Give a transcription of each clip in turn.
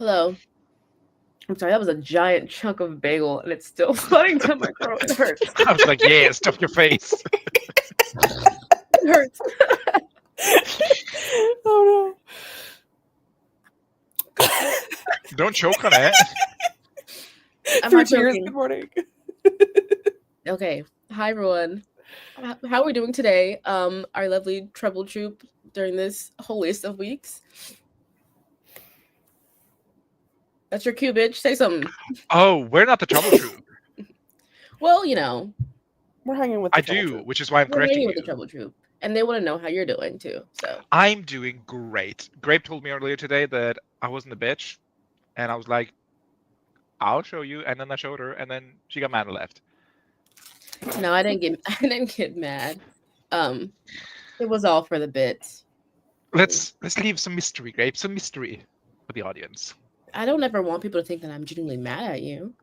Hello. I'm sorry, that was a giant chunk of bagel and it's still floating down my throat. It hurts. I was like, yeah, stuff your face. It hurts. Oh Don't choke on it. I'm Through not tears. joking. Good morning. Okay. Hi everyone. How are we doing today? Our lovely treble troop during this holiest of weeks. That's your cue, bitch. Say something. Oh, we're not the trouble troop. Well, you know, We're hanging with the I trouble do, troop. which is why I'm we're correcting hanging with the you. treble troop, and they want to know how you're doing too. So I'm doing great. Grape told me earlier today that I wasn't a bitch, and I was like, I'll show you. And then I showed her, and then she got mad and left. no, I didn't get I didn't get mad. It was all for the bit. Let's leave some mystery, Grape, some mystery for the audience. I don't ever want people to think that I'm genuinely mad at you.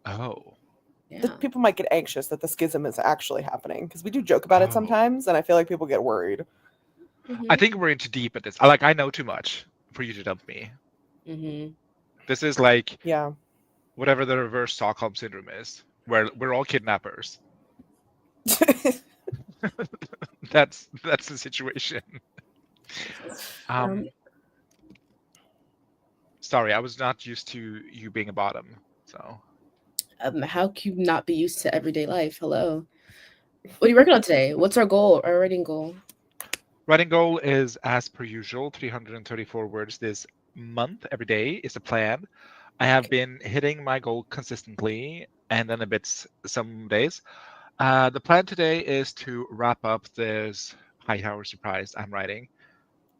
Oh. Yeah. People might get anxious that the schism is actually happening because we do joke about it sometimes, and I feel like people get worried. Mm-hmm. I think we're into deep at this. I know too much for you to dump me. Mm-hmm. This is like Yeah. whatever the reverse Stockholm syndrome is, where we're all kidnappers. That's the situation. Sorry, I was not used to you being a bottom. So how can you not be used to everyday life? Hello. What are you working on today? What's our goal? Our writing goal? writing goal is as per usual, 334 words this month. Every day is a plan. I have been hitting my goal consistently, and then a bit some days. The plan today is to wrap up this high tower surprise I'm writing.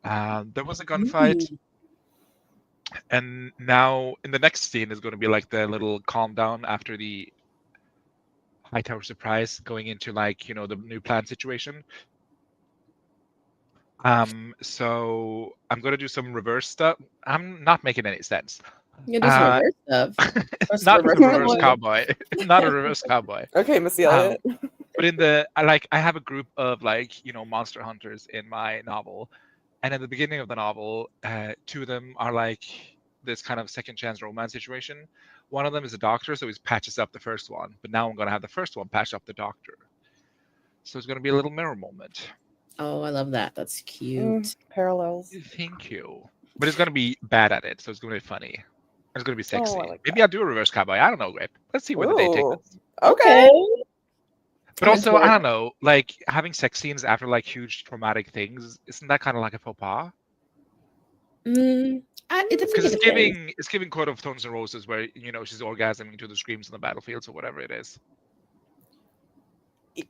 There was a gunfight, and now in the next scene is going to be like the little calm down after the high tower surprise, going into like the new plan situation. So I'm going to do some reverse stuff. I'm not making any sense. You do some reverse stuff. Not reverse the reverse cowboy. cowboy. Not a reverse cowboy. Okay, Missy Elliott. But I have a group of monster hunters in my novel, and at the beginning of the novel, two of them are like this kind of second chance romance situation. One of them is a doctor, so he patches up the first one, but now I'm going to have the first one patch up the doctor. So it's going to be a little mirror moment. Oh, I love that. That's cute. Parallels. Thank you. But it's going to be bad at it, so it's going to be funny. It's going to be sexy. I like Maybe that. I'll do a reverse cowboy. I don't know, Grape. Let's see where the day takes us. Okay. But also, I don't know, like having sex scenes after like huge traumatic things, isn't that kind of like a faux pas? Because it's giving Court of Thorns and Roses, where she's orgasming to the screams on the battlefields or whatever it is.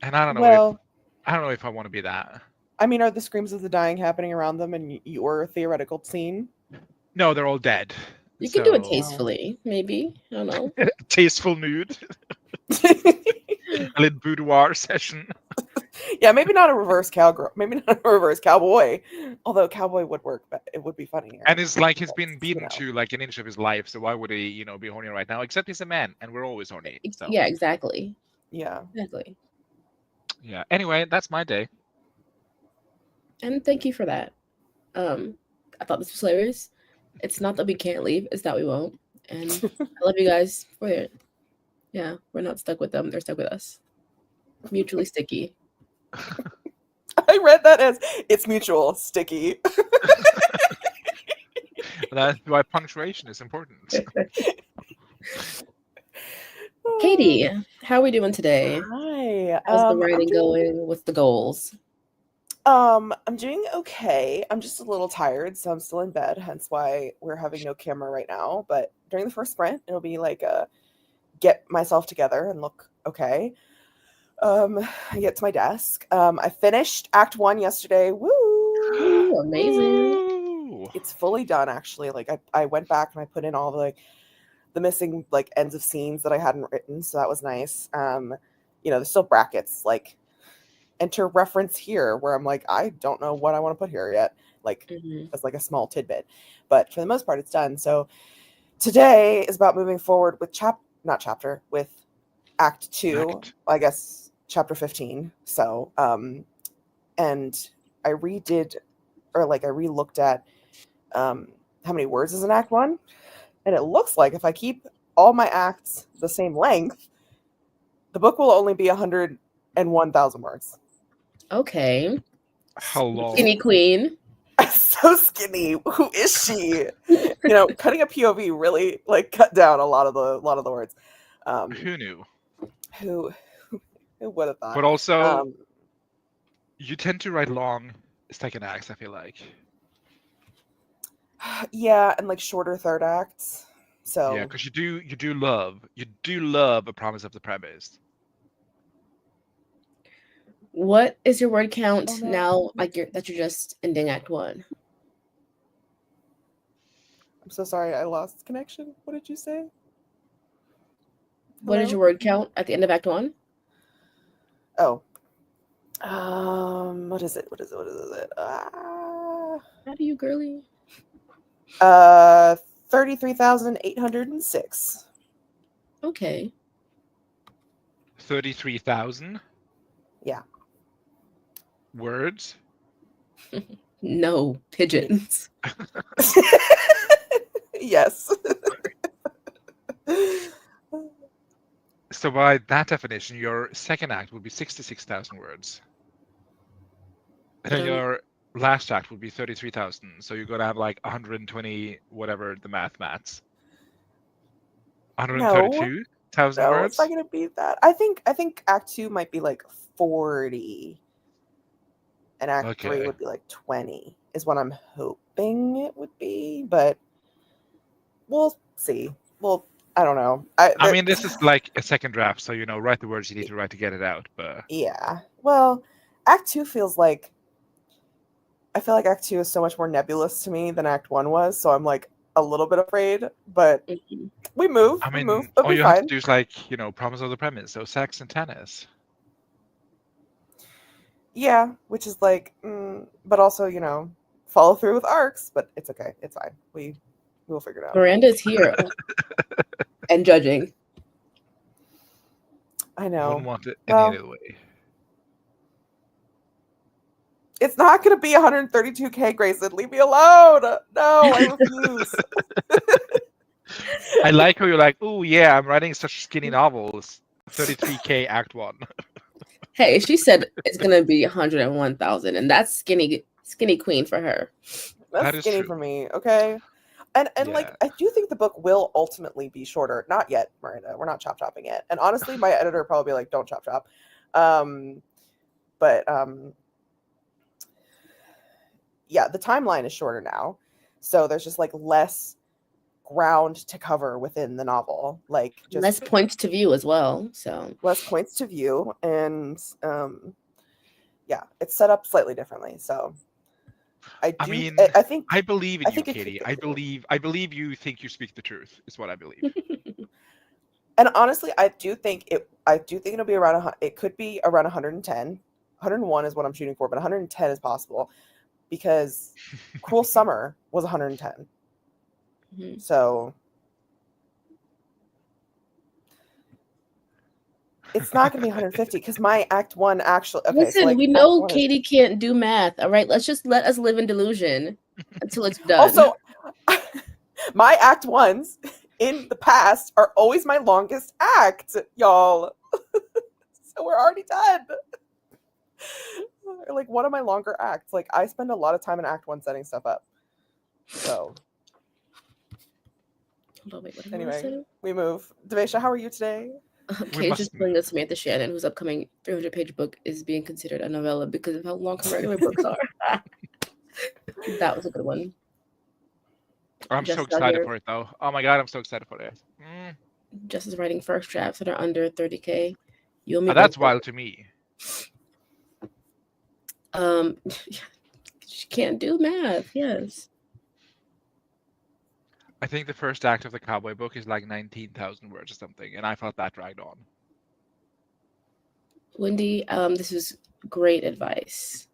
And I don't know if I want to be that. I mean, are the screams of the dying happening around them in your theoretical scene? No, they're all dead. You can do it tastefully, maybe. I don't know. Tasteful nude. A little boudoir session. Yeah, maybe not a reverse cowgirl. Maybe not a reverse cowboy. Although cowboy would work, but it would be funnier. And it's like he's been beaten to like an inch of his life, so why would he, be horny right now? Except he's a man, and we're always horny. So. Yeah, exactly. Yeah. Exactly. Yeah. Anyway, that's my day. And thank you for that. I thought this was hilarious. It's not that we can't leave, it's that we won't. And I love you guys for it. Yeah, we're not stuck with them, they're stuck with us. Mutually sticky. I read that as it's mutual, sticky. That's why punctuation is important. Katie, how are we doing today? Hi. How's the writing going? What's the goals? I'm doing okay. I'm just a little tired, so I'm still in bed, hence why we're having no camera right now. But during the first sprint, it'll be like get myself together and look okay. I get to my desk. I finished Act 1 yesterday. Woo! Ooh, amazing. It's fully done, actually. Like I went back and I put in all the missing like ends of scenes that I hadn't written, so that was nice. There's still brackets like enter reference here, where I'm like, I don't know what I want to put here yet, like as like a small tidbit, but for the most part it's done. So today is about moving forward with with Act 2, I guess chapter 15. So and I relooked at how many words is in Act 1, and it looks like if I keep all my acts the same length, the book will only be 101,000 words. Okay. Hello. Skinny queen. So skinny. Who is she? Cutting a POV really like cut down a lot of the words. Who knew? Who would have thought? But also, you tend to write long second acts, I feel like. Yeah, and like shorter third acts. So yeah, because you do love A Promise of the Premise. What is your word count Oh, no. now? Like that you're just ending Act 1. I'm so sorry, I lost connection. What did you say? What is your word count at the end of Act 1? Oh. What is it? How do you, girly? 33,806. Okay. 33,000? Yeah. Words? No, pigeons. Yes. So by that definition, your second act would be 66,000 words. And then your last act would be 33,000. So you're going to have like 120, whatever the maths. 132,000 No, words? it's not going to be that. I think Act 2 might be like 40. And Act 3 would be like 20, is what I'm hoping it would be. But we'll see. Well, I don't know. I mean, this is like a second draft, so write the words you need to write to get it out. But yeah, well, Act 2 feels like, I feel like Act 2 is so much more nebulous to me than Act 1 was, so I'm like a little bit afraid. But we move. I mean, all you have to do is like Promise of the Premise, so sex and tennis. Yeah, which is like, but also follow through with arcs. But it's okay. It's fine. We'll figure it out. Miranda's here and judging. I know. Wouldn't want it any other way. It's not going to be 132K, Grayson. Leave me alone. No, I refuse. I like how you're like, oh yeah, I'm writing such skinny novels. 33K Act 1. Hey, she said it's going to be 101,000, and that's skinny queen for her. That's skinny for me, okay? And like, I do think the book will ultimately be shorter. Not yet, Miranda. We're not chopping it. And honestly, my editor will probably be like, don't chop. Yeah, the timeline is shorter now. So there's just like less ground to cover within the novel. Like just less points to view as well. So less points to view. And yeah, it's set up slightly differently. So I think I believe in you, Katie. I believe you think you speak the truth, is what I believe. And honestly, I do think it'll be around it could be around 110. 101 is what I'm shooting for, but 110 is possible because Cruel Summer was 110. Mm-hmm. So it's not going to be 150 because my Act 1 actually. Okay, listen, so like, we know Katie can't do math. All right, let us live in delusion until it's done. Also, my Act 1s in the past are always my longest act, y'all. So we're already done. Like one of my longer acts. Like I spend a lot of time in Act 1 setting stuff up. So anyway, we move. Devesha, how are you today? Kate's just pulling a Samantha Shannon, whose upcoming 300-page book is being considered a novella because of how long her regular books are. That was a good one. I'm so excited for it, though. Oh my god, I'm so excited for it. Jess is writing first drafts that are under 30K. That's wild to me. She can't do math. Yes. I think the first act of the Cowboy book is like 19,000 words or something, and I thought that dragged on. Wendy, this is great advice.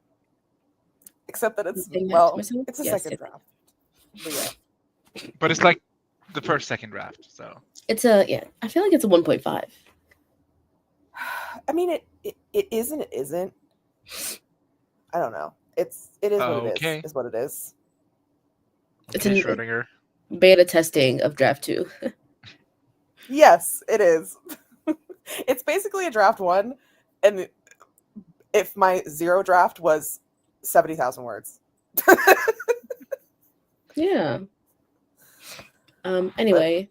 Except that it's a second draft. But yeah. But it's like the second draft, so it's I feel like it's a 1.5. I mean, it is and it isn't. I don't know. It is what it is what it is. It's Hey, in Schrodinger. beta testing of draft 2. Yes, it is. It's basically a draft 1, and if my 0 draft was 70,000 words. Yeah. Anyway, Anyway.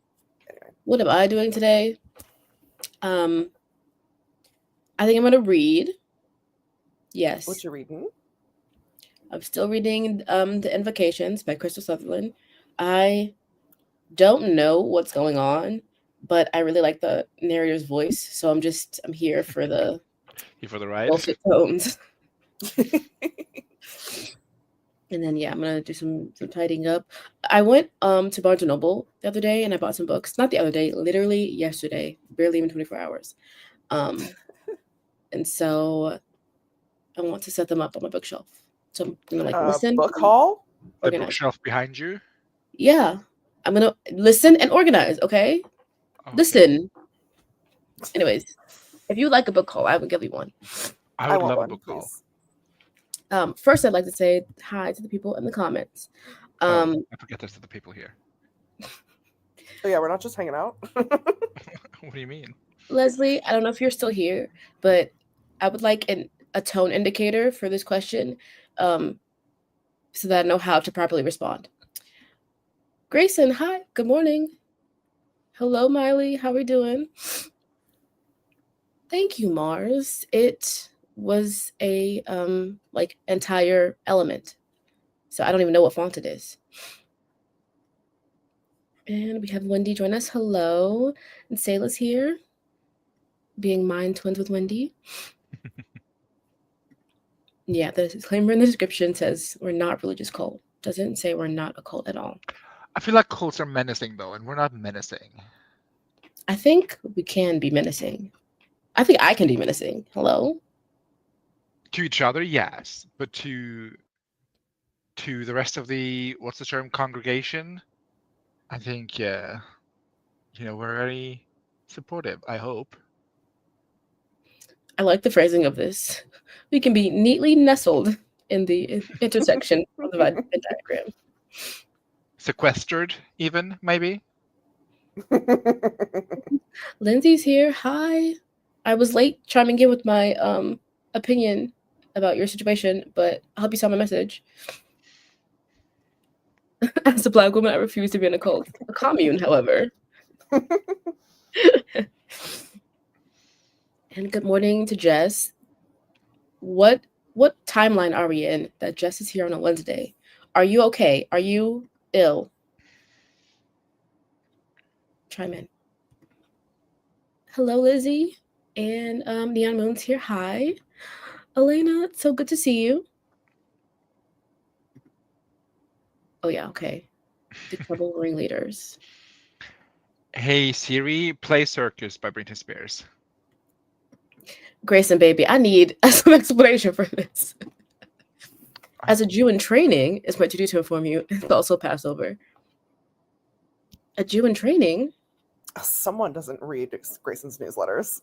what am I doing today? I think I'm gonna read. Yes. What you reading? I'm still reading The Invocations by Crystal Sutherland. I don't know what's going on, but I really like the narrator's voice, so I'm here for the You for the ride? bullshit tones. And then I'm gonna do some tidying up. I went to Barnes and Noble the other day and I bought some books. Not the other day, literally yesterday, barely even 24 hours. And so I want to set them up on my bookshelf. So I'm gonna listen. Book haul? The Organize. bookshelf behind you? Yeah. I'm gonna listen and organize, okay? Okay. Listen. Anyways, if you like a book haul, I would give you one. I would want love a one, book haul. please. First, I'd like to say hi to the people in the comments. I forget there's the people here. Oh yeah, we're not just hanging out. What do you mean? Leslie, I don't know if you're still here, but I would like a tone indicator for this question, so that I know how to properly respond. Grayson, hi, good morning. Hello, Miley, how are we doing? Thank you, Mars. It was a entire element, so I don't even know what font it is. And we have Wendy join us. Hello, and Sayla's here, being mind twins with Wendy. Yeah, the disclaimer in the description says we're not religious cult. Doesn't say we're not a cult at all. I feel like cults are menacing though, and we're not menacing. I think we can be menacing. I think I can be menacing. Hello? To each other, yes, but to the rest of the what's the term, congregation, I think we're very supportive. I hope. I like the phrasing of this. We can be neatly nestled in the intersection of the Venn diagram. Sequestered, even maybe. Lindsay's here. Hi. I was late chiming in with my opinion about your situation, but I hope you saw my message. As a Black woman, I refuse to be in a cult. A commune, however. And good morning to Jess. What timeline are we in that Jess is here on a Wednesday? Are you okay? Are you ill? Chime in. Hello, Lizzie. And Neon Moon's here. Hi. Elena, it's so good to see you. Oh, yeah, okay. The Trouble Ringleaders. Hey Siri, play Circus by Britney Spears. Grayson, baby, I need some explanation for this. As a Jew in training, it's my duty to inform you, it's also Passover. A Jew in training? Someone doesn't read Grayson's newsletters.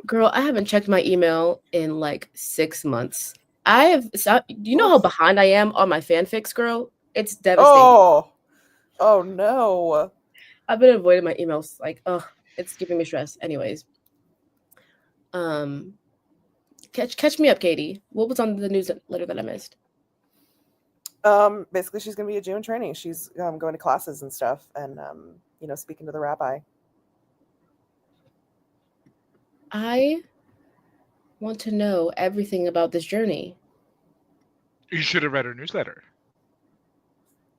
Girl, I haven't checked my email in like 6 months. You know how behind I am on my fanfics, girl? It's devastating. Oh no. I've been avoiding my emails. Like, it's giving me stress. Anyways. Catch me up, Katie. What was on the newsletter that I missed? Basically she's gonna be a Jew in training. She's going to classes and stuff and speaking to the rabbi. I want to know everything about this journey. You should have read her newsletter.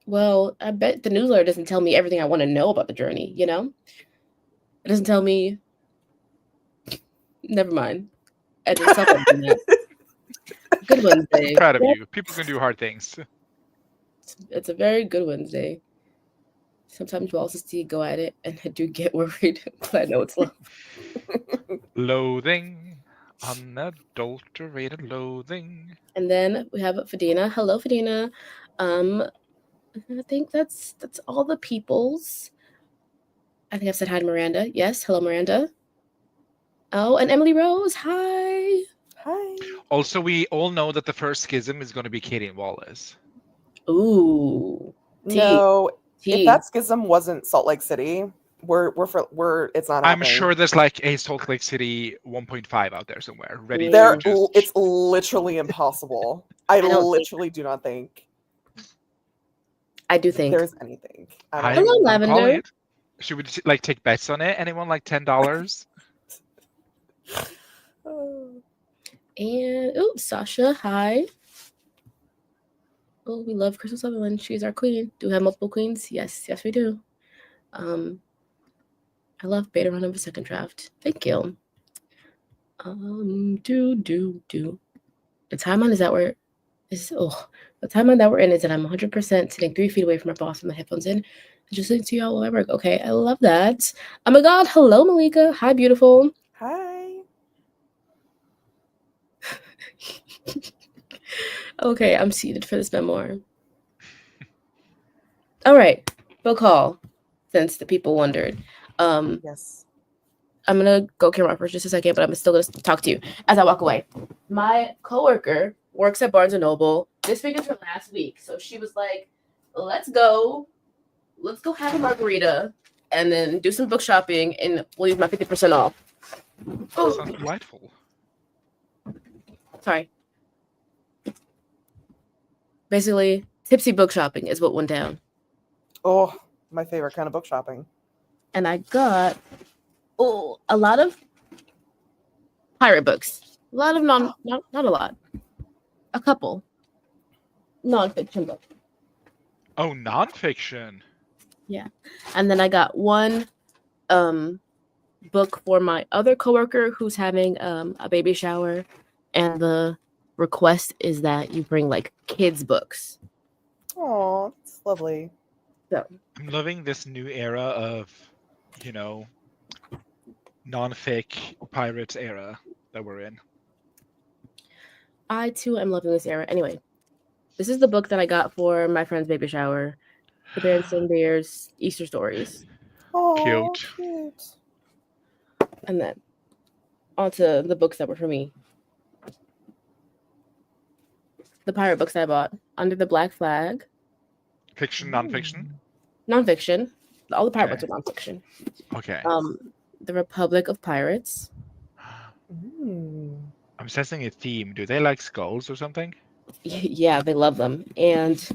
Well, I bet the newsletter doesn't tell me everything I want to know about the journey, you know? It doesn't tell me. Never mind. I just tell them that. Good Wednesday. I'm proud of you. People can do hard things. It's a very good Wednesday. Sometimes you also see go at it, and I do get worried, but I know it's love. Loathing. Unadulterated loathing. And then we have Fadina. Hello, Fadina. I think that's all the peoples. I think I've said hi to Miranda. Yes, hello, Miranda. Oh, and Emily Rose. Hi. Hi. Also, we all know that the first schism is going to be Katie and Wallace. Ooh. No, if Tea. that schism wasn't Salt Lake City, it's not I'm happening. sure there's like a Salt Lake City 1.5 out there somewhere, ready There, to just. it's literally impossible. I don't think- literally do not think I do think. there's anything. I'm Hello, calling Lavender. it. Should we like take bets on it? Anyone like $10? And Sasha, hi. Oh, we love Crystal Sutherland. She's our queen. Do we have multiple queens? Yes, we do. I love beta run of a second draft. Thank you. The timeline is that the timeline that we're in is that I'm 100% sitting 3 feet away from my boss with my headphones in, and just listening to y'all while I work. Okay, I love that. Oh my God, hello, Malika. Hi, beautiful. Hi. Okay, I'm seated for this memoir. All right, book haul. Since the people wondered, Yes. I'm gonna go camera for just a second, but I'm still gonna talk to you as I walk away. My coworker works at Barnes and Noble. This week is her last week, so she was like, "Let's go have a margarita, and then do some book shopping, and we'll use my 50% off." That sounds delightful. Sorry. Basically, tipsy book shopping is what went down. Oh, my favorite kind of book shopping. And I got a lot of pirate books. A lot of not a lot. A couple nonfiction books. Oh, nonfiction. Yeah. And then I got one book for my other coworker who's having a baby shower, and the request is that you bring like kids books. Oh, that's lovely. So I'm loving this new era of, non-fic pirates era that we're in. I too am loving this era. Anyway, this is the book that I got for my friend's baby shower. The Berenstain Bears Easter Stories. Oh, Cute. And then onto the books that were for me. The pirate books I bought. Under the Black Flag. Fiction, nonfiction? Nonfiction. All the pirate books are nonfiction. Okay. The Republic of Pirates. I'm sensing a theme. Do they like skulls or something? Yeah, they love them. And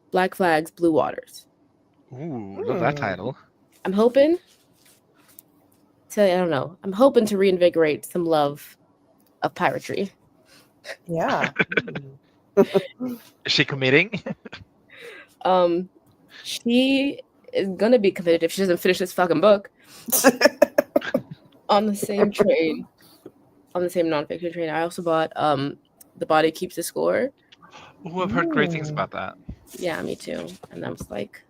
Black Flags, Blue Waters. Ooh, love that title. I'm hoping to reinvigorate some love of piratery. Yeah. Is she committing? She is gonna be committed if she doesn't finish this fucking book. On the same train, on the same nonfiction train, I also bought The Body Keeps the Score. Oh, I've heard great things about that. Yeah, me too. And I was like,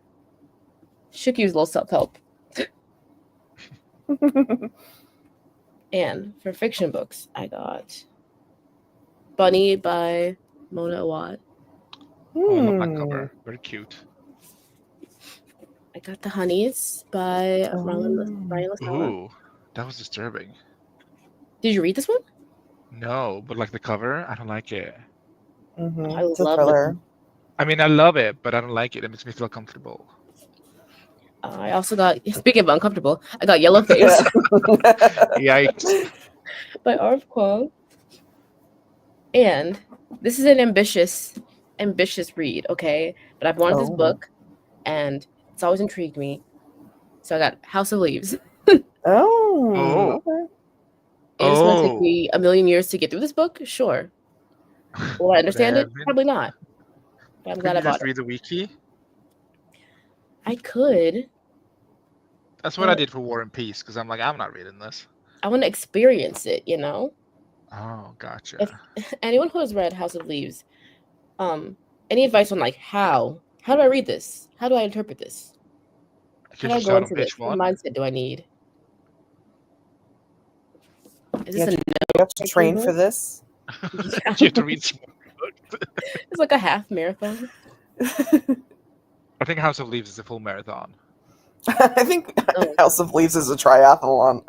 should use a little self-help. And for fiction books, I got Bunny by Mona Awad. Oh, I love that cover. Very cute. I got The Honeys by Ryan LaSala. Ooh, that was disturbing. Did you read this one? No, but like the cover, I don't like it. I It's a love thriller. I mean, I love it, but I don't like it. It makes me feel comfortable. I also got, speaking of uncomfortable, I got Yellowface Yikes. by Arv Kwong. And this is an ambitious read, okay? But I've wanted this book, and it's always intrigued me. So I got House of Leaves. Okay. It's going to take me a million years to get through this book? Sure. Will I understand it? Probably not. But I'm glad I bought it. Read the wiki? I could. That's what I did for War and Peace, because I'm like, I'm not reading this. I want to experience it, you know? Oh, gotcha. If anyone who has read House of Leaves, any advice on like how do I read this? How do I interpret this? How do I go into this? What mindset do I need? Is this you have to train for this? You have to read some more books. It's like a half marathon. I think House of Leaves is a full marathon. I think House of Leaves is a triathlon.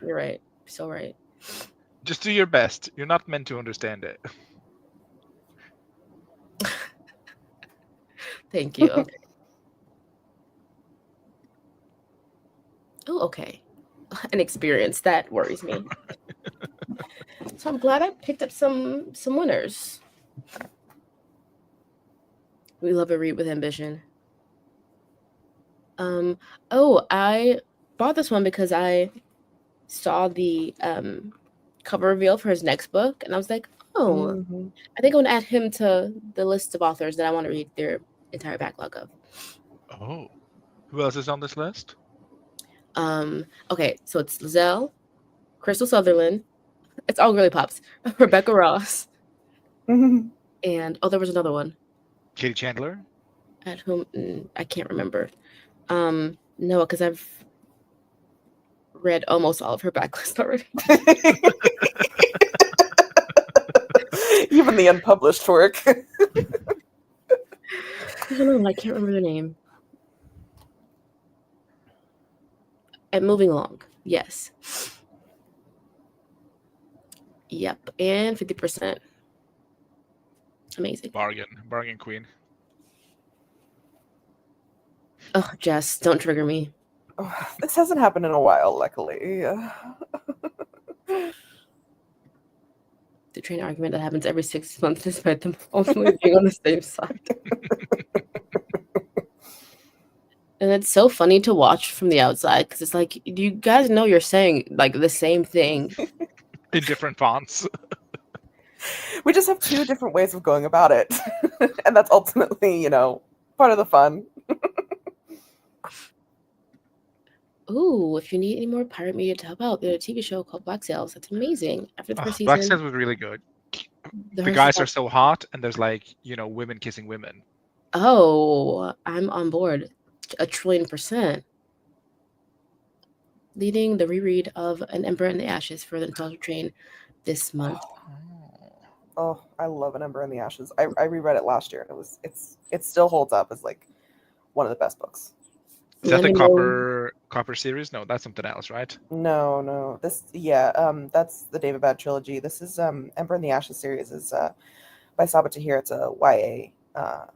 You're right. So right. Just do your best. You're not meant to understand it. Thank you. Okay. Oh, okay. An experience that worries me. So I'm glad I picked up some winners. We love a read with ambition. Oh, I bought this one because I saw the cover reveal for his next book, and I was like, oh, Mhm. I think I want to add him to the list of authors that I want to read their entire backlog of. Oh, who else is on this list? Okay, so it's Lizelle, Crystal Sutherland. It's all girly pops. Rebecca Ross, Mhm. and there was another one Katie Chandler. at whom I can't remember. No, because I've read almost all of her backlist already. Even the unpublished work. I don't know. I can't remember the name. And moving along. Yes. Yep. And 50%. Amazing. Bargain queen. Oh, Jess, don't trigger me. This hasn't happened in a while, luckily. The train argument that happens every 6 months despite them ultimately being on the same side. And it's so funny to watch from the outside because it's like, do you guys know you're saying like the same thing? In different fonts. We just have two different ways of going about it. And that's ultimately, part of the fun. Ooh, if you need any more pirate media to help out, there's a TV show called Black Sails. That's amazing. After the first Black season, Sails was really good. The first guys season- are so hot, and there's like women kissing women. Oh, I'm on board. 1,000,000,000%. Leading the reread of An Emperor in the Ashes for the Nostalgia Train this month. Oh, I love An Ember in the Ashes. I reread it last year, and it still holds up as like one of the best books. Is that Let the me know. Copper series? No, that's something else, right? No. That's the David Bad trilogy. This is Ember in the Ashes series is by Sabaa Tahir. It's a YA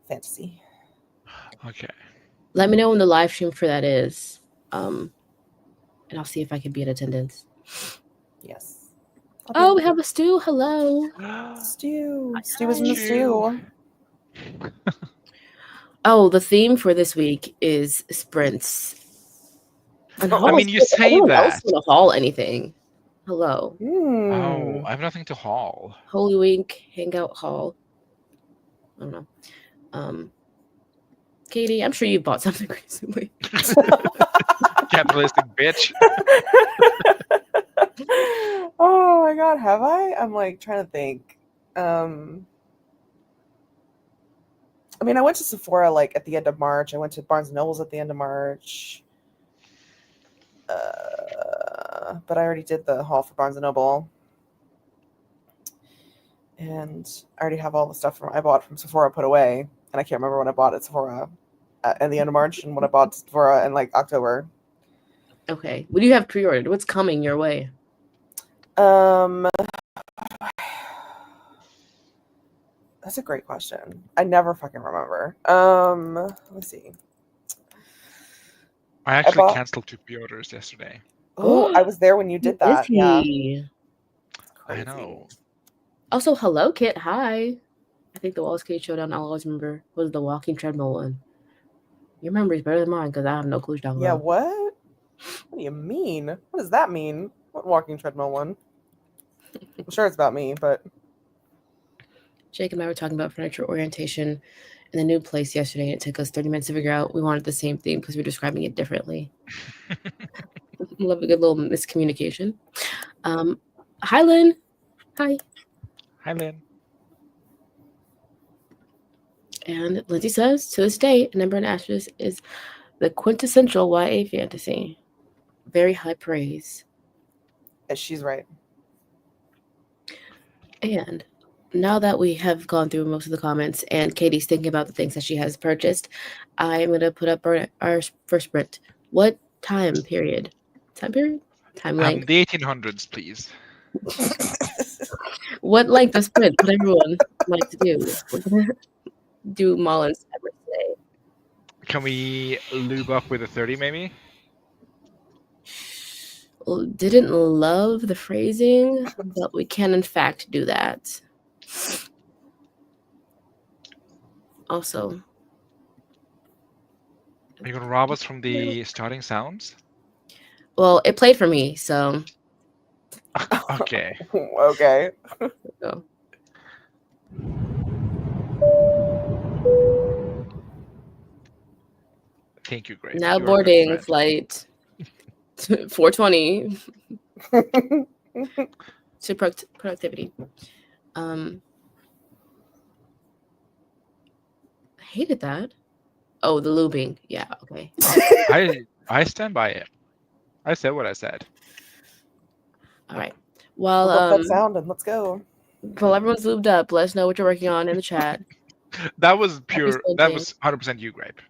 fantasy. Okay. Let me know when the live stream for that is. And I'll see if I can be in attendance. Yes. Oh, we have a stew. Hello. Stew. Stew is in the stew. Oh, the theme for this week is sprints. And I mean, you does say anyone else that. want to haul anything? Hello. Oh, I have nothing to haul. Holy Week Hangout Haul. I don't know. Katie, I'm sure you've bought something recently. Capitalistic bitch. Oh my god, have I? I'm like trying to think. I mean, I went to Sephora like at the end of March. I went to Barnes and Nobles at the end of March. But I already did the haul for Barnes and Noble. And I already have all the stuff I bought from Sephora put away. And I can't remember when I bought at Sephora at the end of March and when I bought Sephora in like October. Okay. What do you have pre-ordered? What's coming your way? That's a great question. I never fucking remember. Let me see. I actually canceled 2 pre-orders yesterday. Oh, I was there when you did that. Yeah. I know. Also, hello, Kit. Hi. I think the Wallace Cage Showdown I'll always remember was the walking treadmill one. Your memory is better than mine because I have no clue to talk Yeah, about. what? What do you mean? What does that mean? What walking treadmill one? I'm sure it's about me, but Jake and I were talking about furniture orientation in the new place yesterday, and it took us 30 minutes to figure out we wanted the same thing because we were describing it differently. Love a good little miscommunication. Hi, Lynn. Hi. Hi, Lynn. And Lindsay says, to this day, An Ember in Ashes is the quintessential YA fantasy. Very high praise. she's right. And now that we have gone through most of the comments and Katie's thinking about the things that she has purchased, I'm going to put up our first sprint. What time period? Time period? Time length? The 1800s, please. What length of sprint would everyone like to do? We're going to do Mullen's ever say. Can we lube up with a 30 maybe? Didn't love the phrasing, but we can in fact do that. Also, Are you gonna rob us from the starting sounds? well, it played for me, so Okay. Okay. go. Thank you, Grape. Now You are a good boarding friend. flight 420 to productivity. I hated that. Oh, the lubing. Yeah, okay. I stand by it. I said what I said. All right. Look Well, up that sound and let's go. while everyone's lubed up, let us know what you're working on in the chat. That was Happy pure. That squinting. was 100% you, Grape.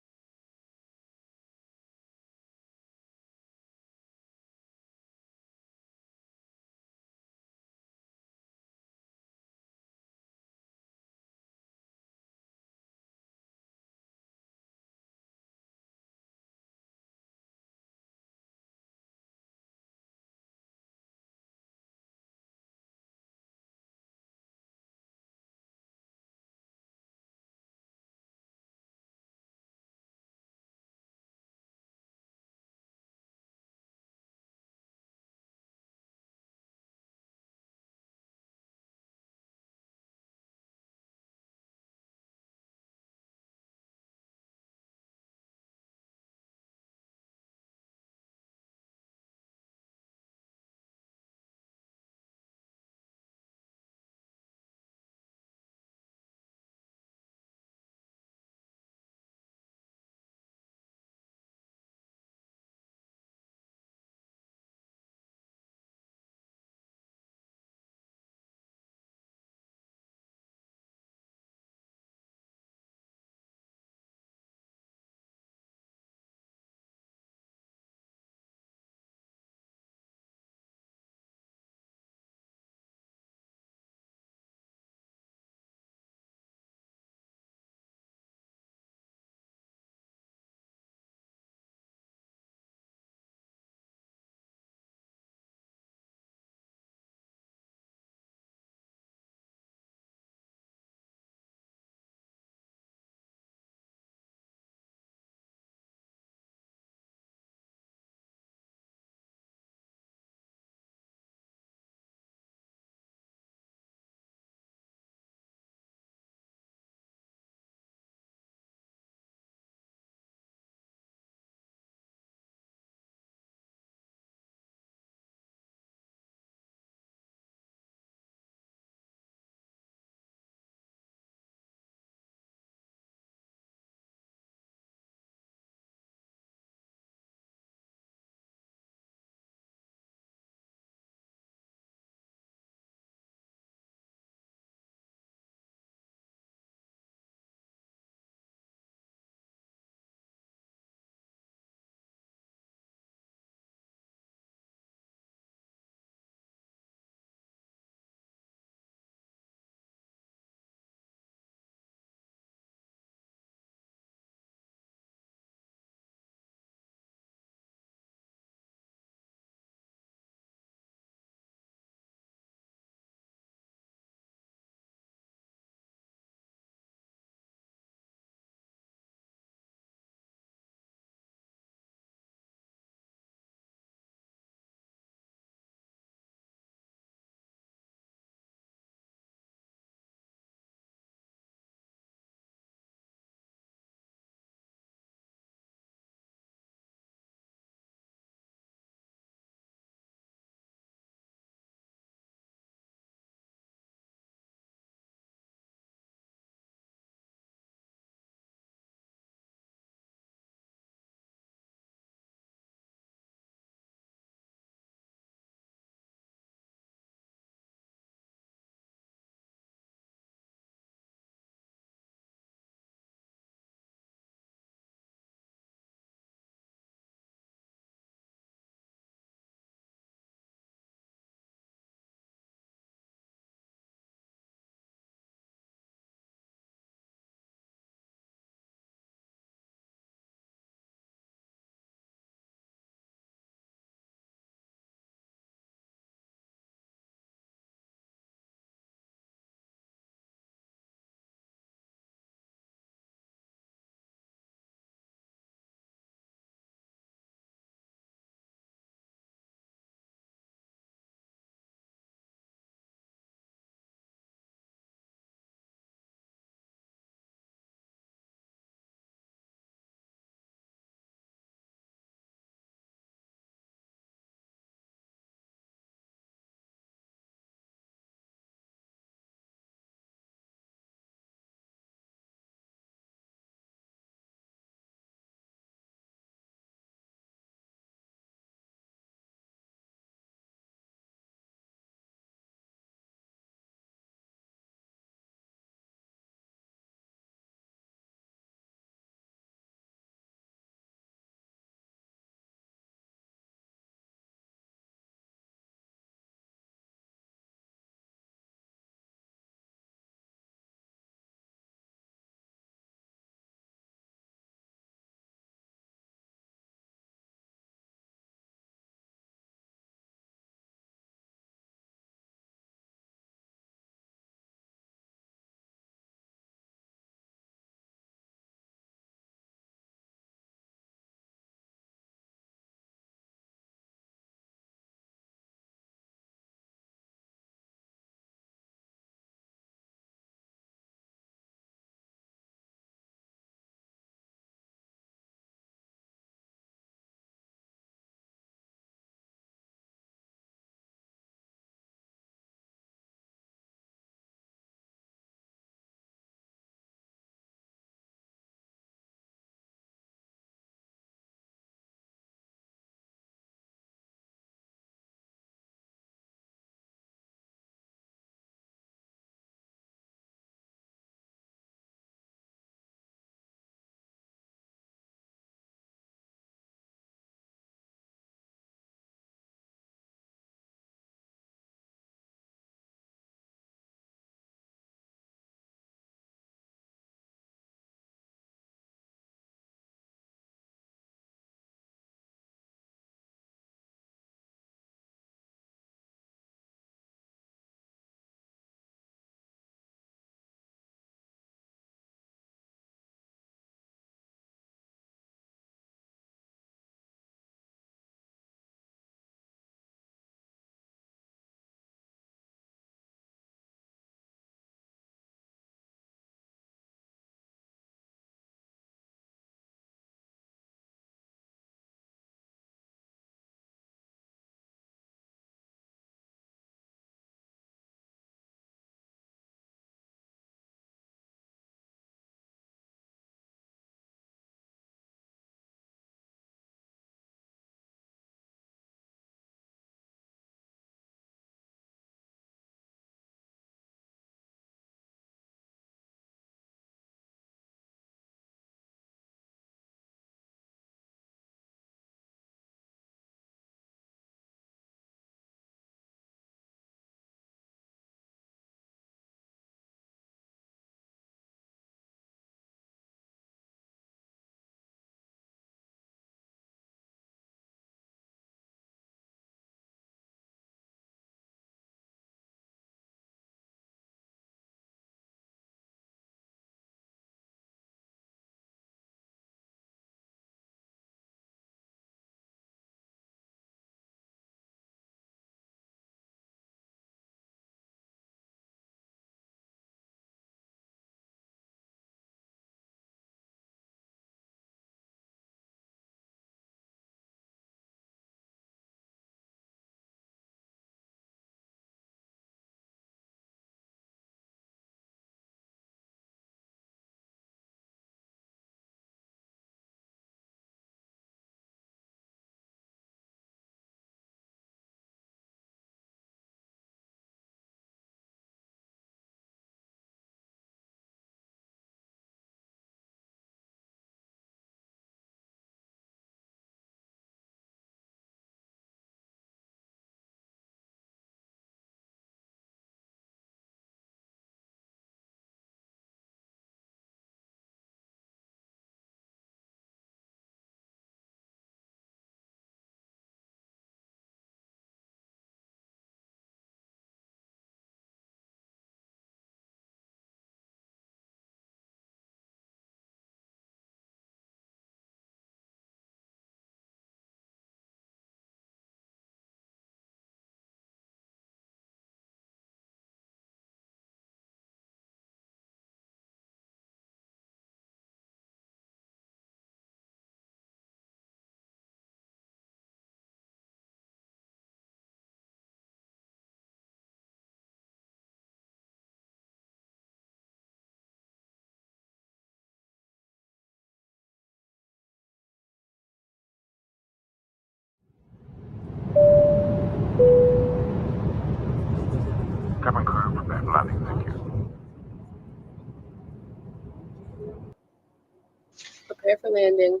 prepare for landing.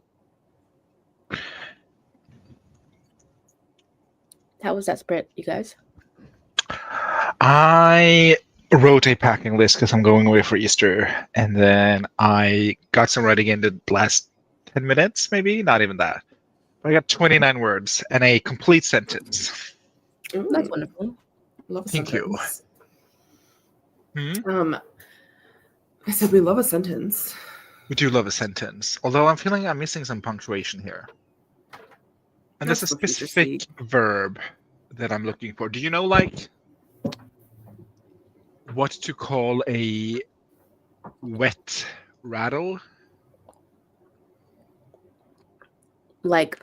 How was that sprint, you guys? I wrote a packing list because I'm going away for Easter, and then I got some writing in the last 10 minutes, maybe not even that. But I got 29 words and a complete sentence. Ooh, That's wonderful. love a Thank you. sentence. Hmm? I said we love a sentence. We do love a sentence, although I'm feeling I'm missing some punctuation here. And there's a That's for future specific speak. verb that I'm looking for. Do you know, like, what to call a wet rattle? Like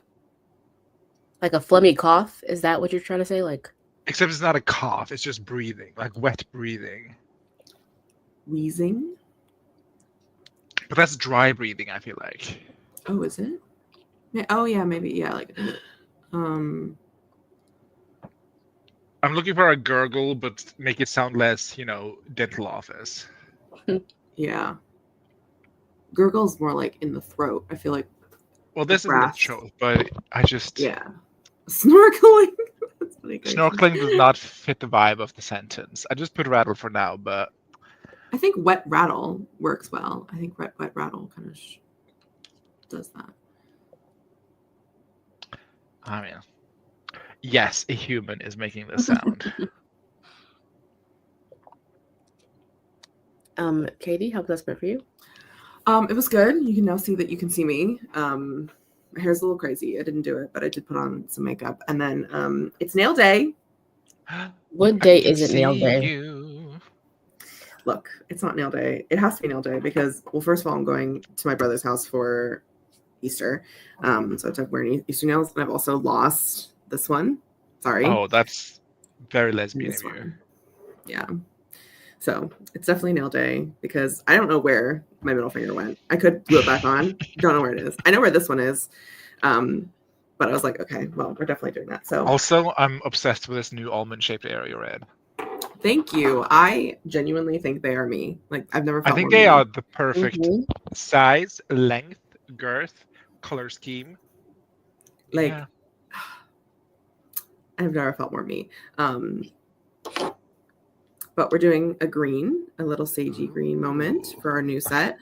a phlegmy cough? Is that what you're trying to say? Like, Except it's not a cough, it's just breathing, like wet breathing. Wheezing. But that's dry breathing, I feel like. Oh, is it? Oh yeah, maybe. Yeah, like I'm looking for a gurgle, but make it sound less, dental office. yeah. Gurgle's more like in the throat. I feel like Well, this is in the throat, but I just... yeah. Snorkeling. That's funny, guys. Snorkeling does not fit the vibe of the sentence. I just put rattle for now, but... I think wet rattle works well. I think wet rattle kind of does that. I mean, yes, a human is making this sound. Katie, how was that sprint for you? It was good. You can now see that you can see me. My hair's a little crazy. I didn't do it, but I did put on some makeup. And then it's nail day. What day is it nail day? You. Look, it's not nail day. It has to be nail day because, well, first of all, I'm going to my brother's house for Easter. So I took wearing Easter nails, and I've also lost this one. Sorry. Oh, that's very lesbian of you. One. Yeah. So it's definitely nail day because I don't know where my middle finger went. I could glue it back on. Don't know where it is. I know where this one is. But I was like, okay, well, we're definitely doing that. So also, I'm obsessed with this new almond-shaped area red. Thank you. I genuinely think they are me. Like I've never felt I think more they me. are the perfect size, length, girth, color scheme. Like yeah. I've never felt more me. But we're doing a little sagey green moment for our new set.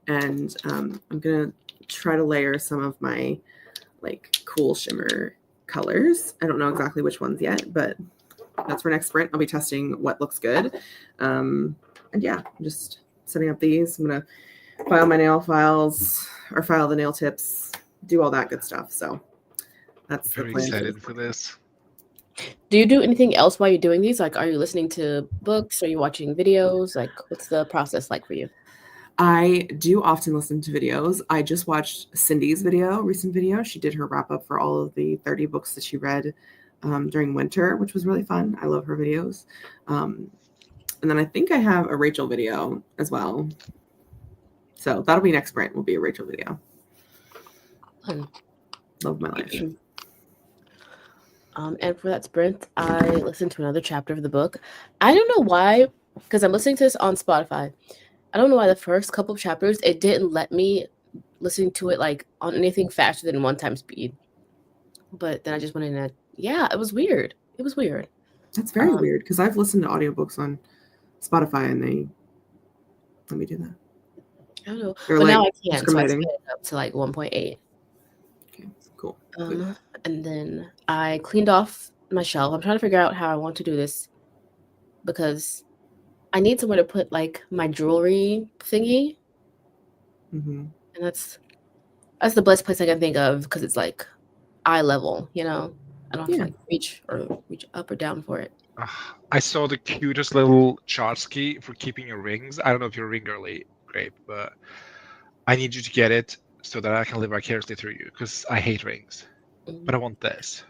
And I'm going to try to layer some of my like cool shimmer colors. I don't know exactly which ones yet, but that's for next sprint. I'll be testing what looks good. And yeah, I'm just setting up these. I'm going to file my nail files or file the nail tips, do all that good stuff. So that's very the plan. excited for this. Do you do anything else while you're doing these? Like, are you listening to books? Are you watching videos? Like, what's the process like for you? I do often listen to videos. I just watched Cindy's recent video. She did her wrap up for all of the 30 books that she read during winter, which was really fun. I love her videos. And then I think I have a Rachel video as well. So that'll be next sprint, will be a Rachel video. Fun. Love my life. And for that sprint, I listened to another chapter of the book. I don't know why, because I'm listening to this on Spotify. I don't know why the first couple of chapters, it didn't let me listen to it like on anything faster than 1x speed. But then I just went in and it was weird. It was weird. That's very weird because I've listened to audiobooks on Spotify and they let me do that. I don't know. They're but like now I can, so I discriminating. sped it up to like 1.8. Okay, cool. And then I cleaned off my shelf. I'm trying to figure out how I want to do this because I need somewhere to put like my jewelry thingy. Mm-hmm. And that's the best place I can think of because it's like eye level, I don't have to like reach up or down for it. I saw the cutest little tchotchke for keeping your rings. I don't know if you're a ring girly, Grape, but I need you to get it so that I can live vicariously through you because I hate rings. But I want this.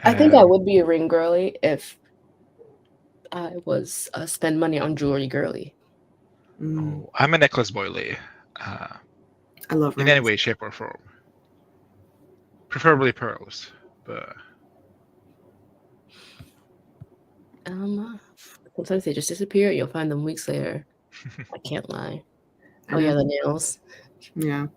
I think I would be a ring girly if I was a spend money on jewelry girly. Oh, I'm a necklace boyly. I love rings. In any way, shape, or form. Preferably pearls, but sometimes they just disappear. You'll find them weeks later. I can't lie. Oh yeah, the nails. Yeah.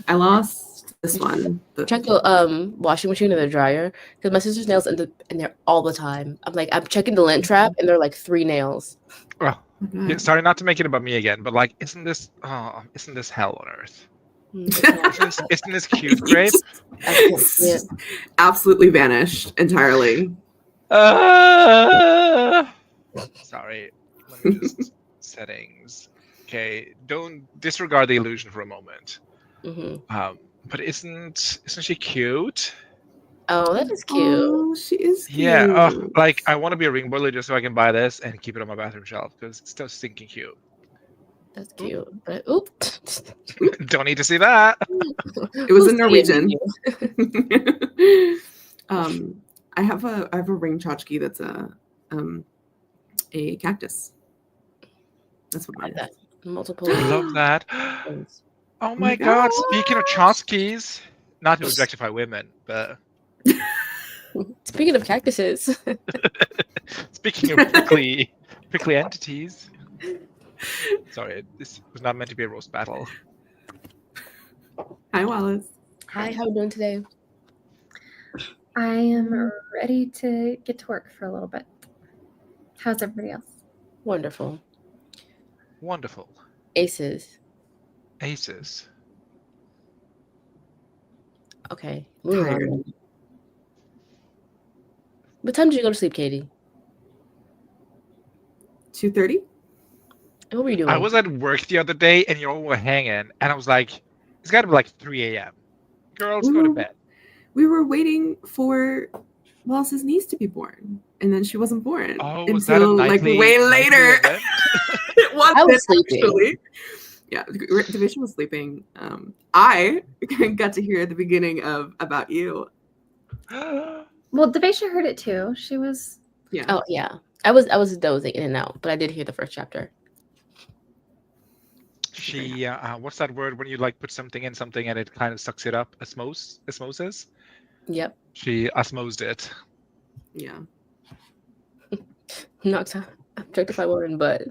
I lost this one. Check the washing machine and the dryer because my sister's nails end up in there all the time. I'm checking the lint trap and they're like 3 nails. Oh, Oh, yeah, sorry, not to make it about me again, but like, isn't this hell on earth? Isn't this cute, Grape? Yeah. Absolutely vanished entirely. Sorry, let me just settings. Okay, don't disregard the illusion for a moment. But isn't she cute? Oh, that is cute. Oh, she is cute. Yeah, like I want to be a ring boiler just so I can buy this and keep it on my bathroom shelf because it's still stinking cute. That's cute. But oop. Don't need to see that. It was in We'll see Norwegian. it. I have a ring tchotchke that's a cactus. That's what mine is. Multiple. I love that. things. Oh my god! Speaking of tchotchkes, not to objectify women, but Speaking of cactuses. speaking of prickly entities. Sorry, this was not meant to be a roast battle. Hi, Wallace. Hi, how are you doing today? I am ready to get to work for a little bit. How's everybody else? Wonderful. Wonderful. Aces. Aces. Okay. Moving Tired. on. What time did you go to sleep, Katie? 2:30. And what were you doing? I was at work the other day and you all were hanging, and I was like, it's got to be like 3 a.m. Girls, go to bed. We were waiting for Wallace's niece to be born, and then she wasn't born Oh, was that a until like nightly- way nightly later. event? It wasn't, I was sleeping. actually. Yeah, Division was sleeping. I got to hear the beginning of About You. Well, Devasia heard it too. She was. Yeah. Oh yeah. I was dozing in and out, but I did hear the first chapter. She, what's that word when you like put something in something and it kind of sucks it up? Osmosis? Yep. She osmosed it. Yeah. Not to objectify women, but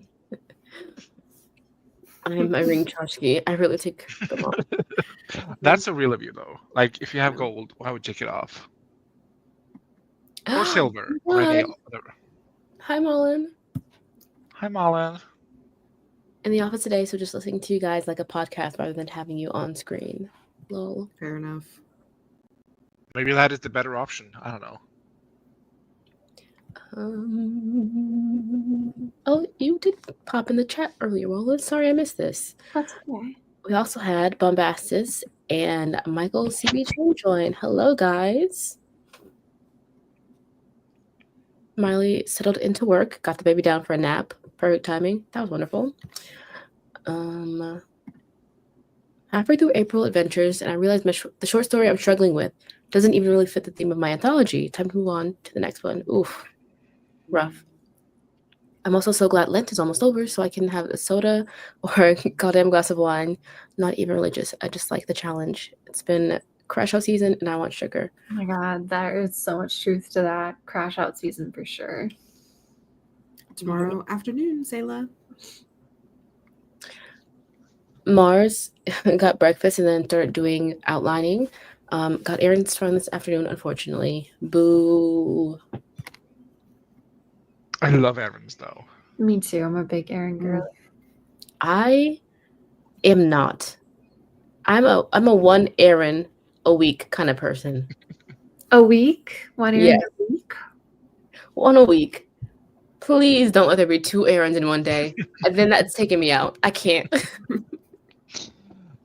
I'm a ring tchotchke. I really take them off. That's a real of you, though. Like, if you have gold, why would you take it off? Or silver, or any other. Hi, Mullen. Hi, Malin. In the office today, so just listening to you guys like a podcast rather than having you on screen. Lol. Fair enough. Maybe that is the better option. I don't know. Oh, you did pop in the chat earlier, Wallace. Sorry I missed this. That's okay. We also had Bombastus and Michael CB2 join. Hello, guys. Miley settled into work, got the baby down for a nap. Perfect timing. That was wonderful. Halfway through April Adventures, and I realized the short story I'm struggling with doesn't even really fit the theme of my anthology. Time to move on to the next one. Oof. Rough. I'm also so glad Lent is almost over, so I can have a soda or a goddamn glass of wine. Not even religious. I just like the challenge. It's been crash out season, and I want sugar. Oh my god, there is so much truth to that. Crash out season for sure. Tomorrow afternoon, Sayla. Mars got breakfast and then started doing outlining. Got errands to run this afternoon, unfortunately. Boo. I love errands, though. Me too. I'm a big Erin girl. I am not. I'm a one errand a week kind of person. A week? 1 errand a week? One a week. Please don't let there be 2 errands in one day. And then that's taking me out. I can't.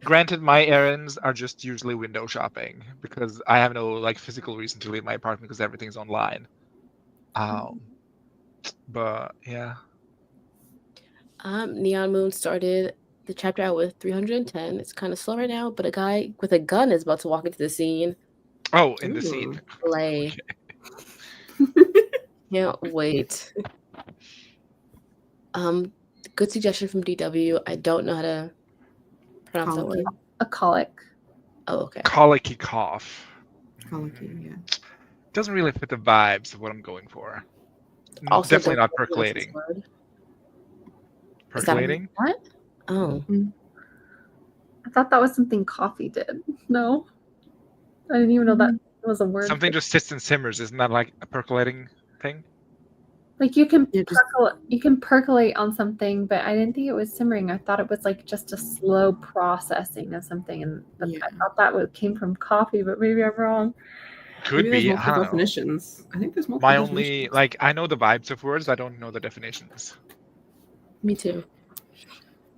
Granted, my errands are just usually window shopping because I have no like physical reason to leave my apartment because everything's online. But yeah. Neon Moon started the chapter out with 310. It's kind of slow right now, but a guy with a gun is about to walk into the scene. Oh, in the scene. Play. Can't wait. Good suggestion from DW. I don't know how to pronounce that word. A colic. Oh, okay. Colicky cough. Colicky, yeah. Doesn't really fit the vibes of what I'm going for. Also, Definitely don't not pronounce this percolating. word. Percolating? What? Oh. I thought that was something coffee did. No, I didn't even know that was a word. Something just sits and simmers. Isn't that like a percolating thing? Like you can Yeah, just- percolate on something, but I didn't think it was simmering. I thought it was like just a slow processing of something, and Yeah. I thought that came from coffee, but maybe I'm wrong. Could Maybe there's be. I multiple don't know. definitions. I think there's multiple My definitions. only like I know the vibes of words. I don't know the definitions. Me too.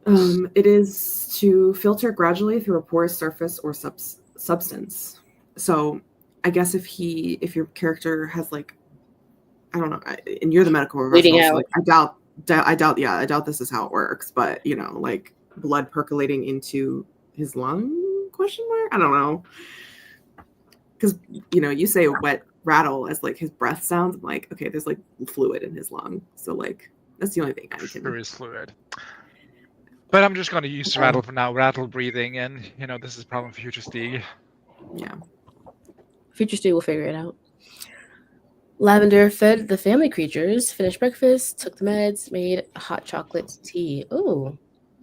It is to filter gradually through a porous surface or substance. So I guess if your character has like, I don't know, and you're the medical Bleeding professional, so out. like, I doubt this is how it works, but you know, like blood percolating into his lung, question mark? I don't know. Because you know, you say wet rattle as like his breath sounds. I'm like, okay, there's like fluid in his lung. So like that's the only thing I can. Sure is fluid. But I'm just going to use rattle for now. Rattle breathing, and you know this is a problem for future Steve. Yeah. Future Steve will figure it out. Lavender fed the family creatures, finished breakfast, took the meds, made hot chocolate tea. Ooh,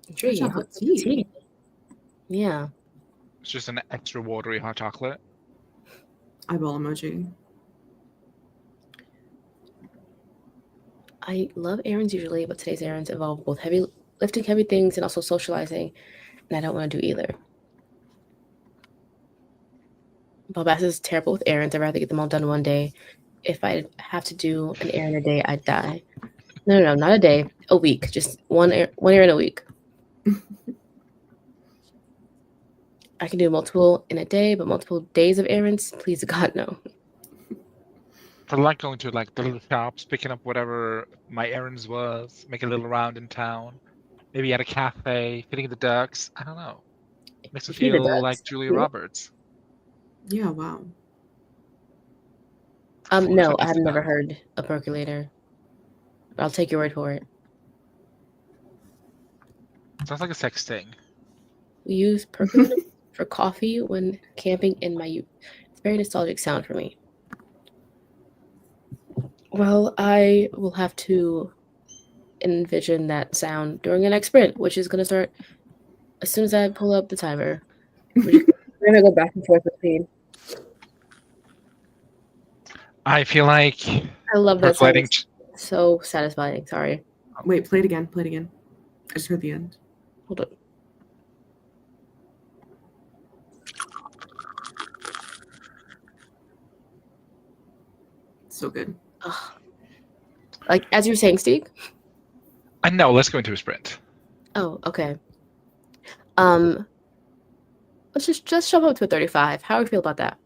intriguing. Chocolate tea. Yeah. It's just an extra watery hot chocolate. Eyeball emoji. I love errands usually, but today's errands involve both lifting heavy things and also socializing, and I don't want to do either. Bobass is terrible with errands. I'd rather get them all done one day. If I have to do an errand a day, I'd die. No, not a day. A week. Just one errand a week. I can do multiple in a day, but multiple days of errands, please God, no. For like going to like the little shops, picking up whatever my errands was, make a little round in town, maybe at a cafe, feeding the ducks. I don't know. Makes me Feed the feel ducks? like Julia Really? Roberts. Yeah, wow. No, I have never heard a percolator. I'll take your word for it. Sounds like a sex thing. We use percolator for coffee when camping in my youth. It's a very nostalgic sound for me. Well, I will have to envision that sound during the next sprint, which is going to start as soon as I pull up the timer. We're going to go back and forth between. I feel like I love that sound. percolating. It's so satisfying. Sorry. Wait, play it again. Play it again. I just heard the end. Hold on. So good. Ugh. Like, as you were saying, Steve? I know. Let's go into a sprint. Oh, okay. Let's just jump up to a 35. How do we feel about that?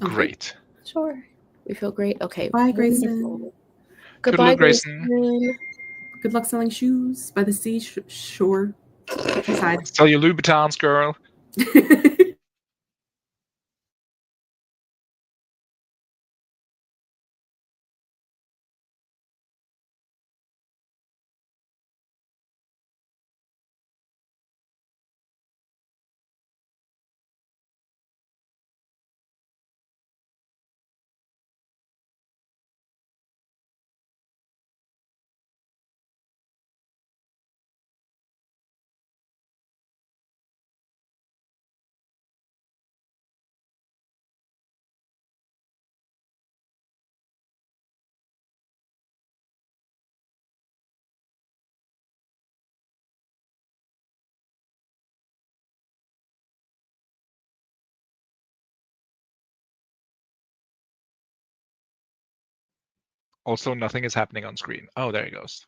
Okay. Great. Sure. We feel great. Okay. Bye, Grayson. Wonderful. Toodaloo, Goodbye, Grayson. Grayson. Good luck selling shoes by the shore. Countryside. Sell your Louboutins, girl. Also, nothing is happening on screen. Oh, there he goes.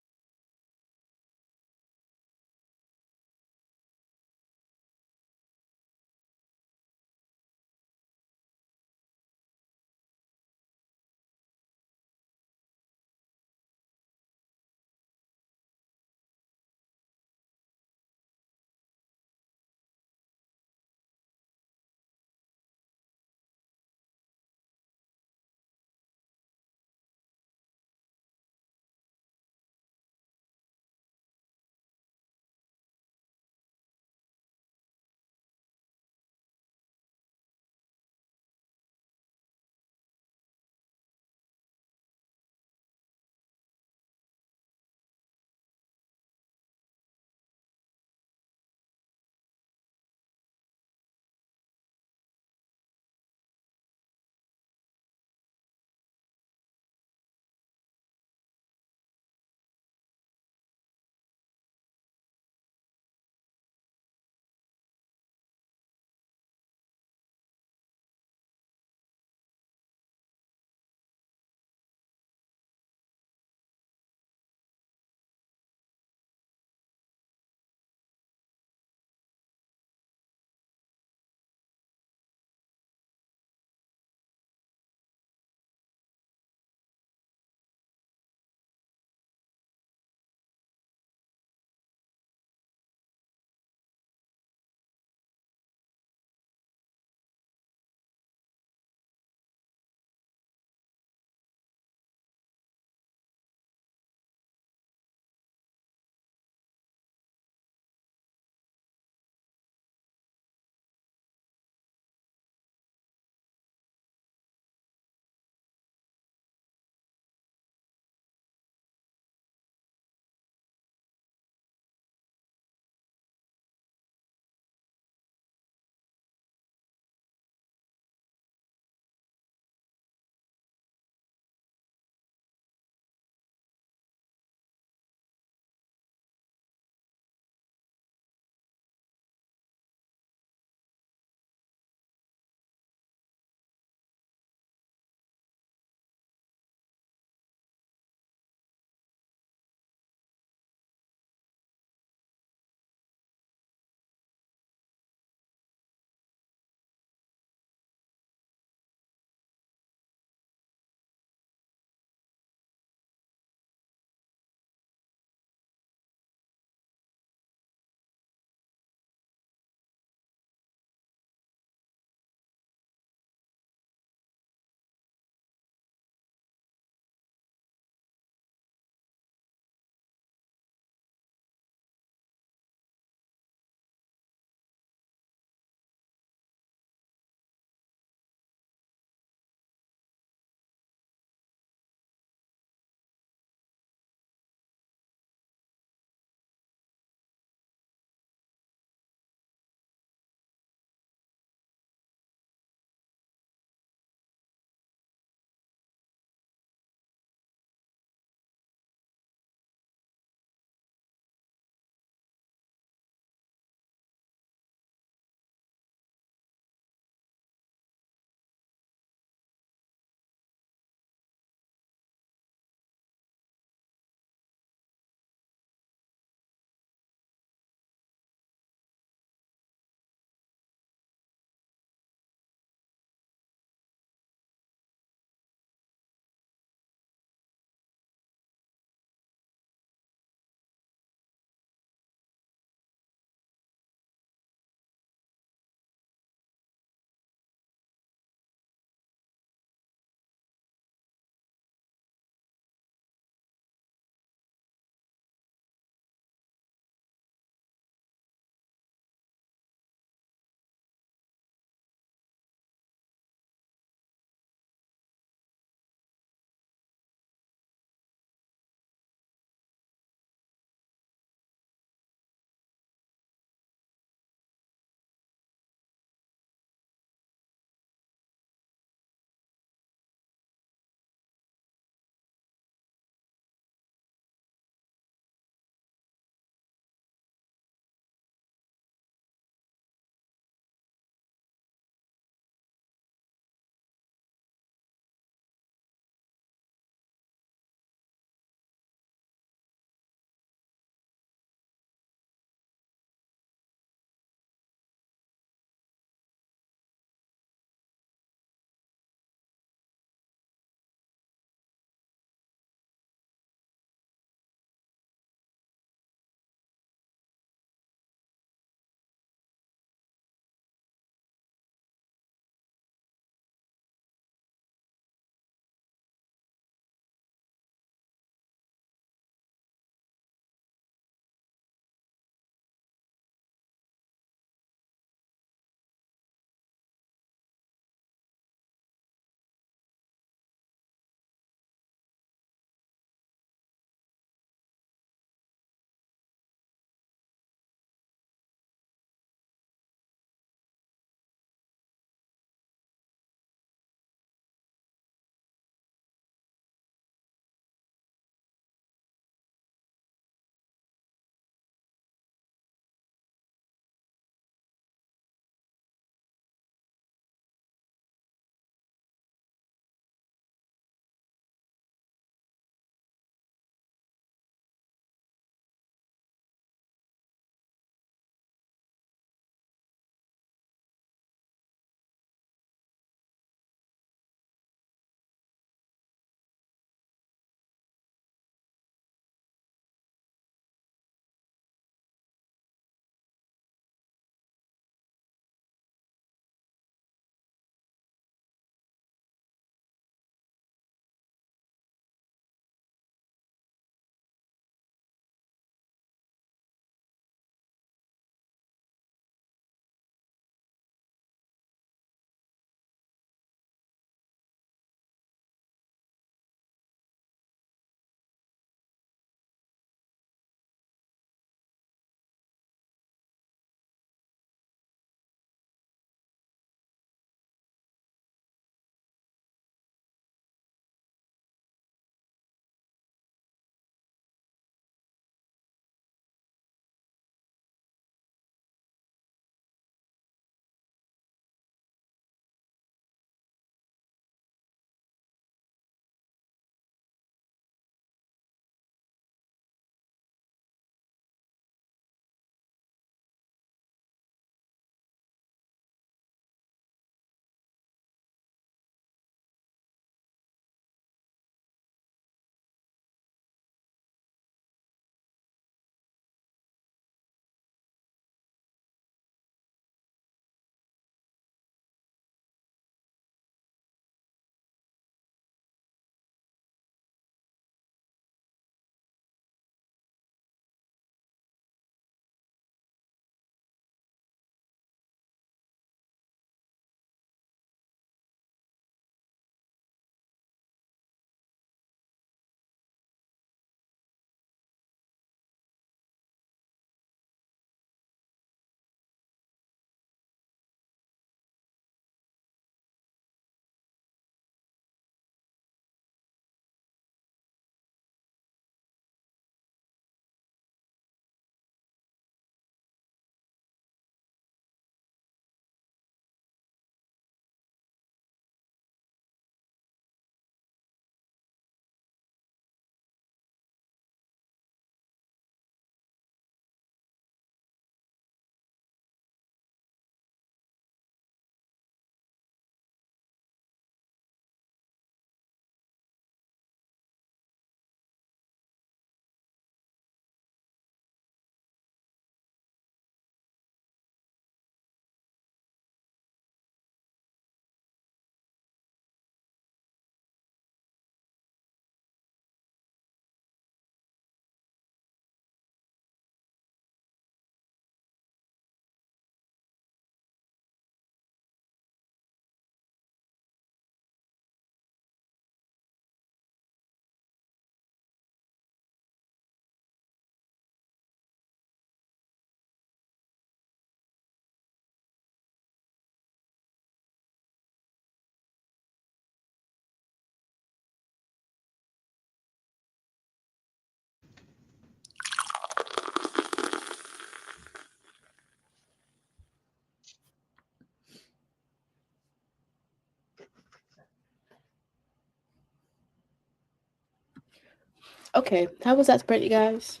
Okay, how was that sprint, you guys?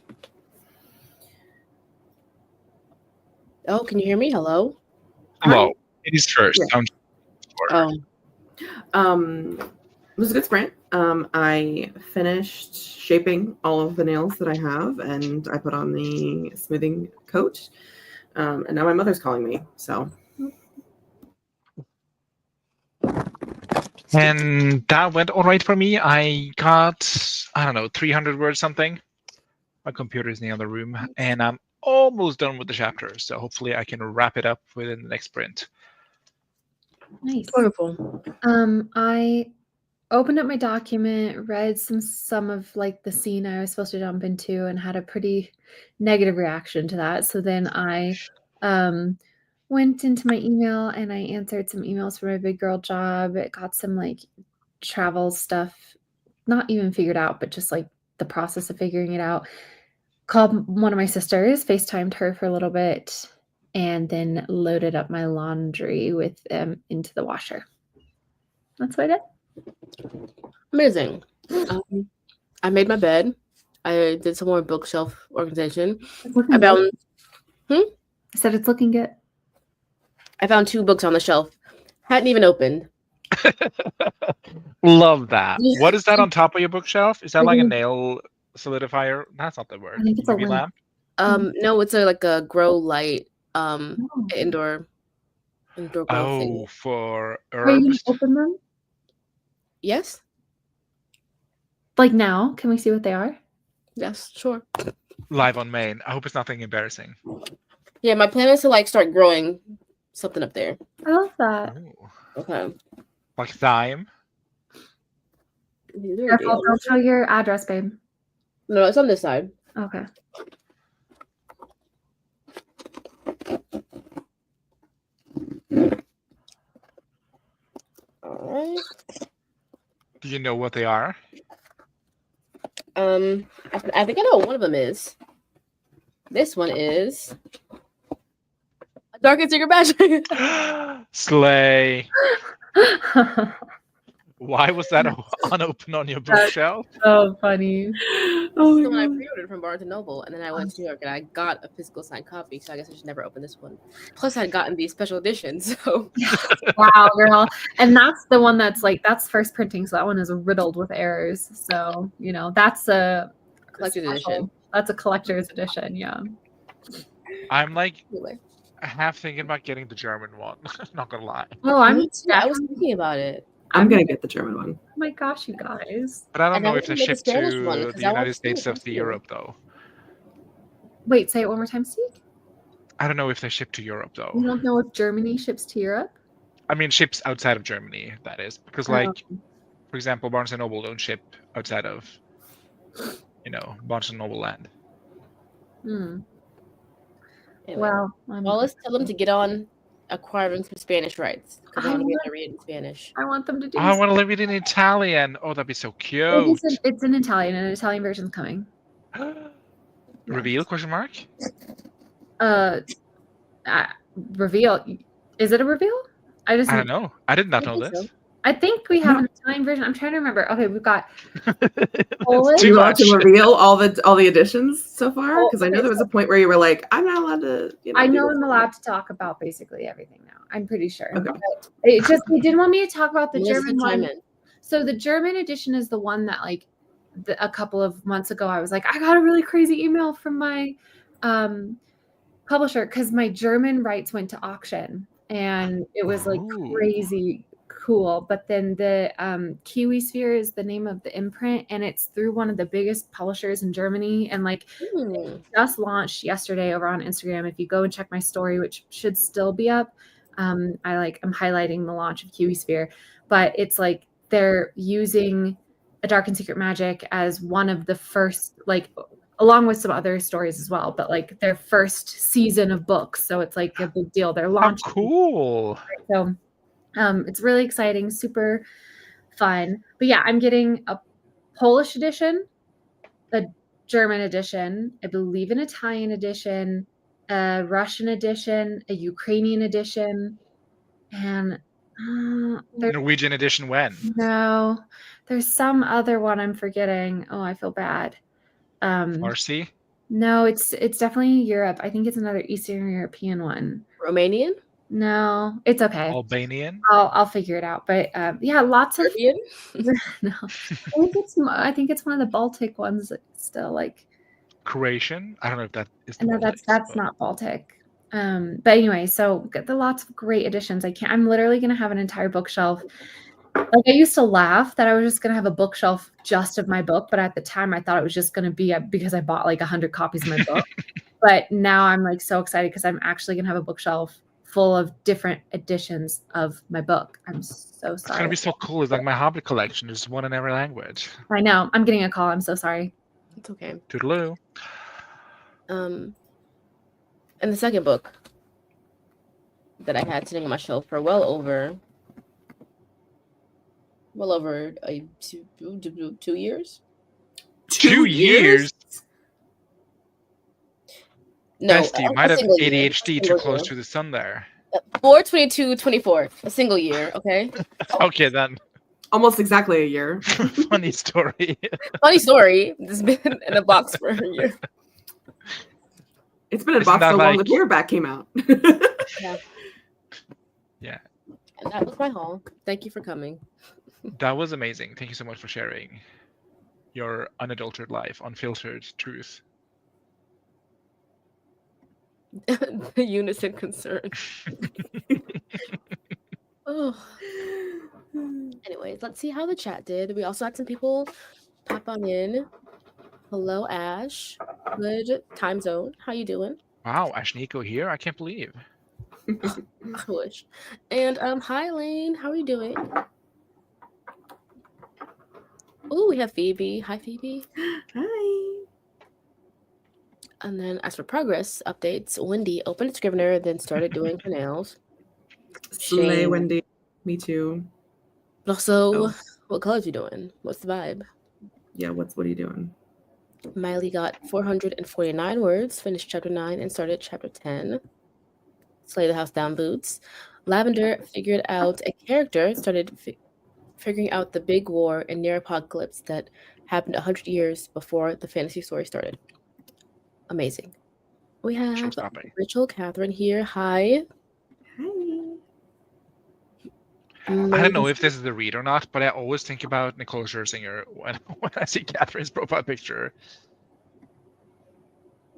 Oh, can you hear me? Hello? Hello. It is first. Yeah. Oh, It was a good sprint. I finished shaping all of the nails that I have, and I put on the smoothing coat. And now my mother's calling me. So And that went all right for me. I got, 300 words something. My computer is in the other room, and I'm almost done with the chapter. So hopefully I can wrap it up within the next sprint. Nice. wonderful. I opened up my document, read some of like the scene I was supposed to jump into, and had a pretty negative reaction to that. So then I went into my email and I answered some emails for my big girl job. It got some like travel stuff, not even figured out, but just like the process of figuring it out. Called one of my sisters, FaceTimed her for a little bit, and then loaded up my laundry with into the washer. That's what I did. Amazing. I made my bed. I did some more bookshelf organization. It's looking I found I said it's looking good. I found 2 books on the shelf. Hadn't even opened. Love that. What is that on top of your bookshelf? Is that like a nail solidifier? That's not the word. I think it's a UV lamp. No, it's like a grow light Oh. indoor grow thing. Oh, for Are you gonna herbs? open them? Yes? Like now? Can we see what they are? Yes, sure. Live on main. I hope it's nothing embarrassing. Yeah, my plan is to like start growing something up there. I love that. Ooh. Okay. Like thyme. Careful, don't show your address, babe. No, it's on this side. Okay. All right. Do you know what they are? I think I know what one of them is. This one is a Dark and Secret Magic. Slay. Why was that unopened on your bookshelf? So funny. oh The one I my God. pre-ordered from Barnes & Noble, and then I went to New York and I got a physical signed copy, so I guess I should never open this one. Plus, I had gotten the special edition, so Wow, girl. And that's the one that's like, that's first printing, so that one is riddled with errors. So, you know, that's a collector's special- edition. That's a collector's edition, yeah. I'm like Anyway, half thinking about getting the German one. Not gonna lie. Oh, I was thinking about it. I'm gonna get the German one. Oh my gosh, you guys. But I don't And I know if was they gonna get the ship to Spanish one, 'cause the I want United to see States it of the too. Europe though. Wait, say it one more time, Steve. I don't know if they ship to Europe You though. don't know if Germany ships to Europe? I mean ships outside of Germany, that is. Because like for example, Barnes and Noble don't ship outside of Barnes and Noble land. Anyway, Well, well, let's tell them to get on acquiring some Spanish rights, because I want to be able to read it in Spanish. I want them to do I want to live it in Italian. Oh, that'd be so cute. It's in Italian, and an Italian version's coming. Reveal? Question mark? Reveal. Is it a reveal? I don't know. I did not know think this. so. I think we have an Italian version. I'm trying to remember. Okay, we've got It's Do too you want much. to reveal all the additions so far? Oh, Because I know okay, there was a point where you were like, I'm not allowed to. I do know this. I'm allowed to talk about basically everything now. I'm pretty sure. Okay. But it just they didn't want me to talk about the Melissa, German chime one. in. So the German edition is the one that like a couple of months ago I was like, I got a really crazy email from my publisher because my German rights went to auction and it was like Ooh. crazy cool. But then the Kiwi Sphere is the name of the imprint and it's through one of the biggest publishers in Germany. And like it just launched yesterday over on Instagram. If you go and check my story, which should still be up, I'm highlighting the launch of Kiwi Sphere, but it's like they're using A Dark and Secret Magic as one of the first, like along with some other stories as well, but like their first season of books. So it's like a big deal. They're How launching. cool. So it's really exciting, super fun. But yeah, I'm getting a Polish edition, a German edition, I believe an Italian edition, a Russian edition, a Ukrainian edition, and Norwegian edition when? no. There's some other one I'm forgetting. Oh, I feel bad. Farsi? No, it's definitely Europe. I think it's another Eastern European one. Romanian? No, it's okay. Albanian? I'll figure it out. But yeah, lots of Serbian? no. I think it's one of the Baltic ones still like. Croatian? I don't know if that is the No, Baltics, that's but- not Baltic. But anyway, so the lots of great editions. I'm literally gonna have an entire bookshelf. Like I used to laugh that I was just gonna have a bookshelf just of my book, but at the time I thought it was just gonna be because I bought like 100 copies of my book. But now I'm like so excited because I'm actually gonna have a bookshelf full of different editions of my book. I'm so It's gonna sorry. be so cool. It's like my Hobbit collection. There's one in every language. I know. I'm getting a call. I'm so sorry. It's okay. Toodaloo. And the second book that I had sitting on my shelf for well over 2 years. 2 years? No, Bestie, you a might have single year. ADHD A too single close year. to the sun there. 4/22/24. A single year. Okay. Okay, then. Almost exactly a year. Funny story. Funny story. This has been in a box for a year. It's been in a Isn't box that so long like- the paperback came out. Yeah, And that was my haul. Thank you for coming. that was amazing. Thank you so much for sharing your unadulterated life, unfiltered truth. The unison concern. Oh. Anyways, let's see how the chat did. We also had some people pop on in. Hello, Ash. Good time zone. How you doing? Wow, Ashniko here? I can't believe. I wish. And hi Lane. How are you doing? Oh, we have Phoebe. Hi, Phoebe. Hi. And then as for progress updates, Wendy opened a Scrivener, then started doing her nails. Slay, Shane. Wendy. Me too. Also, Oh. what colors you doing? What's the vibe? Yeah, what are you doing? Miley got 449 words, finished chapter 9, and started chapter 10. Slay the house down boots. Lavender figured out a character, started figuring out the big war and near apocalypse that happened 100 years before the fantasy story started. Amazing. We have Showstopping. Rachel Catherine here. Hi. Hi. I don't know if this is the read or not, but I always think about Nicole Scherzinger when I see Catherine's profile picture.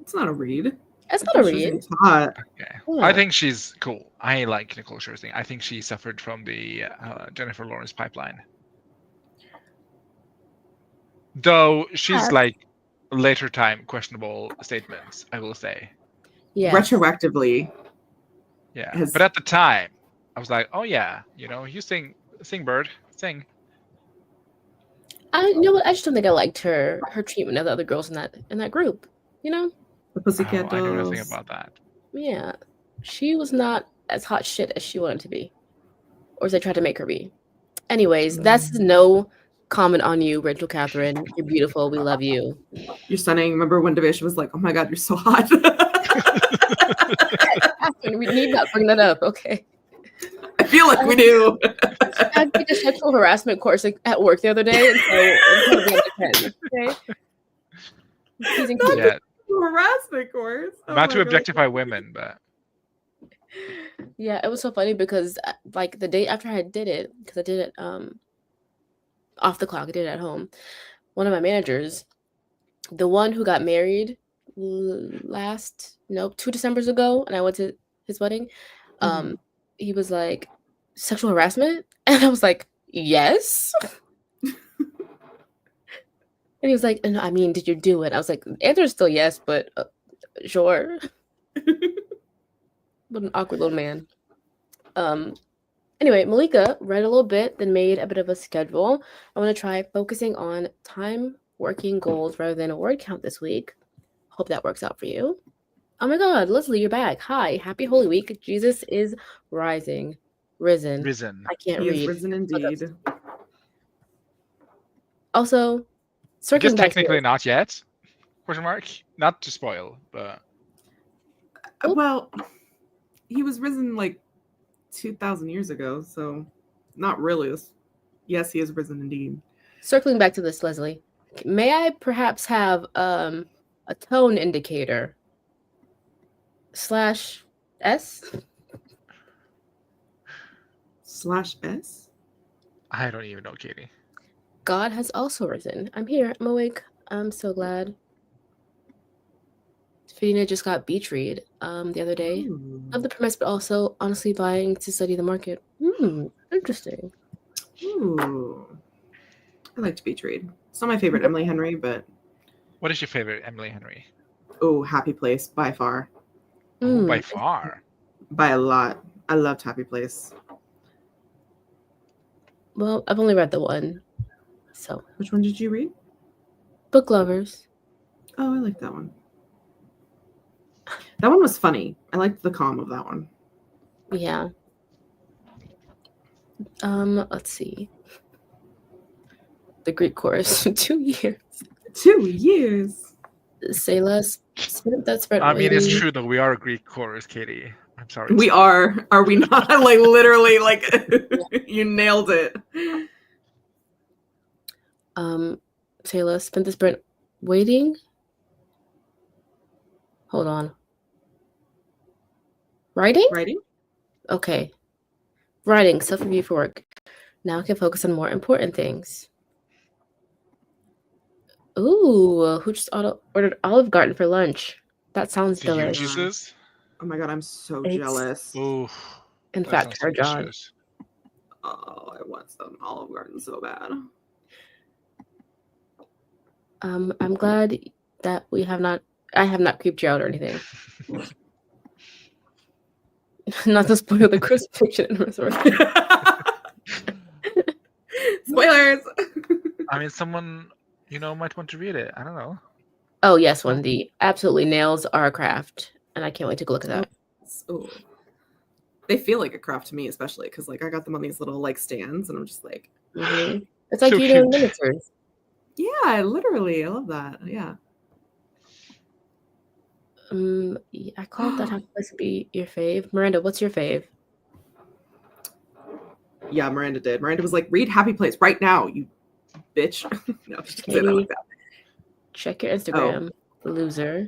It's not a read. That's not a read. It's hot. Okay. Yeah. I think she's cool. I like Nicole Scherzinger. I think she suffered from the Jennifer Lawrence pipeline. Though she's like later time questionable statements, I will say. Yeah. Retroactively. Yeah. Has- But at the time, I was like, oh yeah, you sing bird, sing. You know what? I just don't think I liked her treatment of the other girls in that group. You know? The Pussycat I know Dolls. nothing about that. Yeah. She was not as hot shit as she wanted to be. Or as they tried to make her be. Anyways, that's no comment on you, Rachel Catherine. You're beautiful. We love you. You're stunning. Remember when Devisha was like, oh my god, you're so hot. We need not bring that up, okay? I feel like we do. I did a sexual harassment course at work the other day, and so it's gonna be on the 10, okay? Teasing Not people. Yeah, Harassment course. Oh not my to God. objectify women, but Yeah, it was so funny because like the day after I did it, because I did it off the clock, I did it at home. One of my managers, the one who got married 2 Decembers ago, and I went to his wedding, he was like, sexual harassment? And I was like, yes. And he was like, no, I mean, did you do it? I was like, the answer is still yes, but sure. What an awkward little man. Anyway, Malika read a little bit, then made a bit of a schedule. I want to try focusing on time working goals rather than a word count this week. Hope that works out for you. Oh my God, Leslie, you're back. Hi, happy Holy Week. Jesus is risen. risen. I can't He read. is risen indeed. Also, I guess circling back to technically not yet. Question mark. Not to spoil, but Well, he was risen like 2,000 years ago, so not really. Yes, he is risen indeed. Circling back to this, Leslie, may I perhaps have a tone indicator /S? /S? I don't even know, Katie. God has also risen. I'm here. I'm awake. I'm so glad. Fina just got beach read the other day. Ooh. Love the premise, but also honestly buying to study the market. Interesting. Ooh. I like to beach read. It's not my favorite Emily Henry, but What is your favorite Emily Henry? oh, Happy Place by far. Oh, by far. By a lot. I loved Happy Place. Well, I've only read the one. So, Which one did you read? Book Lovers. Oh, I like that one. That one was funny. I liked the calm of that one. Yeah. Let's see. The Greek chorus. 2 years. 2 years. Say less. That's right. I mean, it's true though. We are a Greek chorus, Katie. I'm sorry. We are. Are we not? Like literally, like you nailed it. Taylor spent the sprint waiting. Hold on. Writing? Writing? Okay. Writing, self-review for work. Now I can focus on more important things. Ooh, who just ordered Olive Garden for lunch? That sounds Do you, delicious. Jesus? Oh my god, I'm so It's- jealous. Oh, In that fact, sounds her John. delicious. Oh, I want some Olive Garden so bad. I'm glad that I have not creeped you out or anything. Not to spoil the crucifixion and resurrection. Spoilers. I mean, someone might want to read it. I don't know. Oh yes, Wendy absolutely nails our craft, and I can't wait to go look at that. Oh. They feel like a craft to me, especially because like I got them on these little like stands, and I'm just like, It's like So you doing cute. miniatures. yeah, literally, I love that. Yeah. I called that Happy Place to be your fave. Miranda, what's your fave? Yeah, Miranda did. Miranda was like, read Happy Place right now, you bitch. No, she didn't say that like that. Check your Instagram, loser.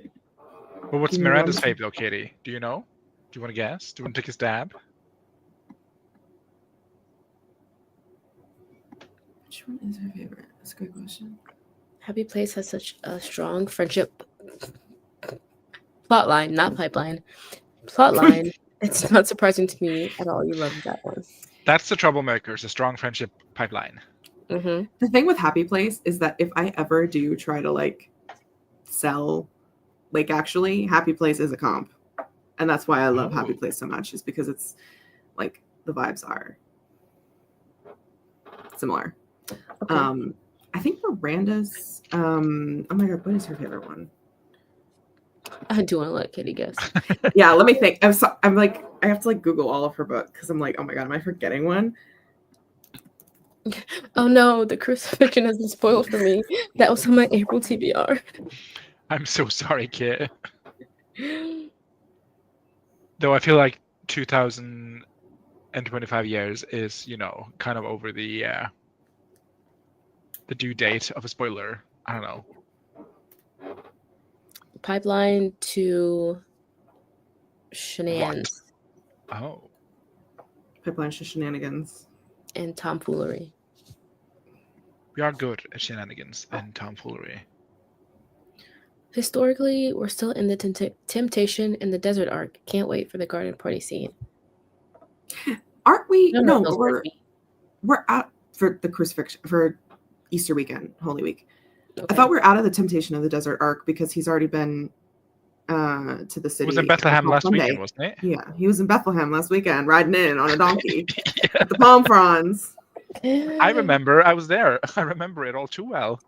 But what's Give me Miranda's one. fave though, Katie? Do you know? Do you want to guess? Do you want to take a stab? Which one is her favorite? That's a good question. Happy Place has such a strong friendship plotline, not pipeline. Plotline. It's not surprising to me at all. You love that one. That's the Troublemakers, a strong friendship pipeline. Mm-hmm. The thing with Happy Place is that if I ever do try to like sell, like actually, Happy Place is a comp. And that's why I love Happy Oh. Place so much, is because it's like the vibes are similar. Okay. I think Miranda's oh my god, what is her favorite one? I do want to let Kitty guess. Yeah, let me think. I'm like, I have to like Google all of her books because I'm like, oh my god, am I forgetting one? Oh no, the crucifixion has been spoiled for me. That was on my April TBR. I'm so sorry, Kit. Though I feel like 2025 years is, kind of over the due date of a spoiler. I don't know. Pipeline to shenanigans Oh. Pipeline to shenanigans. and tomfoolery. We are good at shenanigans and tomfoolery. Historically, we're still in the temptation in the desert arc. Can't wait for the garden party scene. Aren't we? No, No, those we're words. we're out for the crucifixion for Easter weekend, Holy Week. Okay. I thought we were out of the temptation of the desert arc because he's already been to the city. It was in Bethlehem on last Sunday. weekend, wasn't it? Yeah, he was in Bethlehem last weekend, riding in on a donkey Yeah. with the palm fronds. I remember. I was there. I remember it all too well.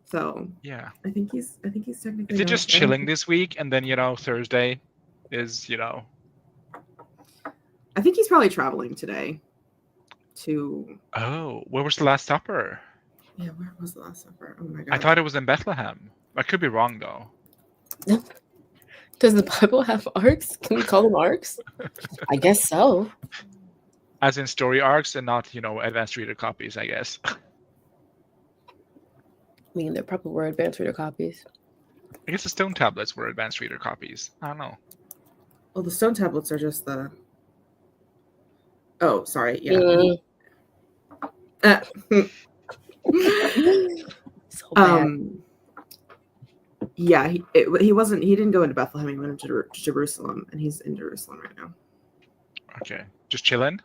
So Yeah. I think he's technically. Is it not- just chilling this week and then, Thursday is, I think he's probably traveling today. To Oh, where was the Last Supper? yeah, where was the Last Supper? Oh my god! I thought it was in Bethlehem. I could be wrong though. Does the Bible have arcs? Can we call them arcs? I guess so. As in story arcs and not, advanced reader copies, I guess. mean, they're probably were advanced reader copies. I guess the stone tablets were advanced reader copies. I don't know. Well, the stone tablets are just the. Oh, sorry. Yeah. Mm. So bad. Yeah, he wasn't. He didn't go into Bethlehem. He went into Jerusalem, and he's in Jerusalem right now. Okay, just chilling.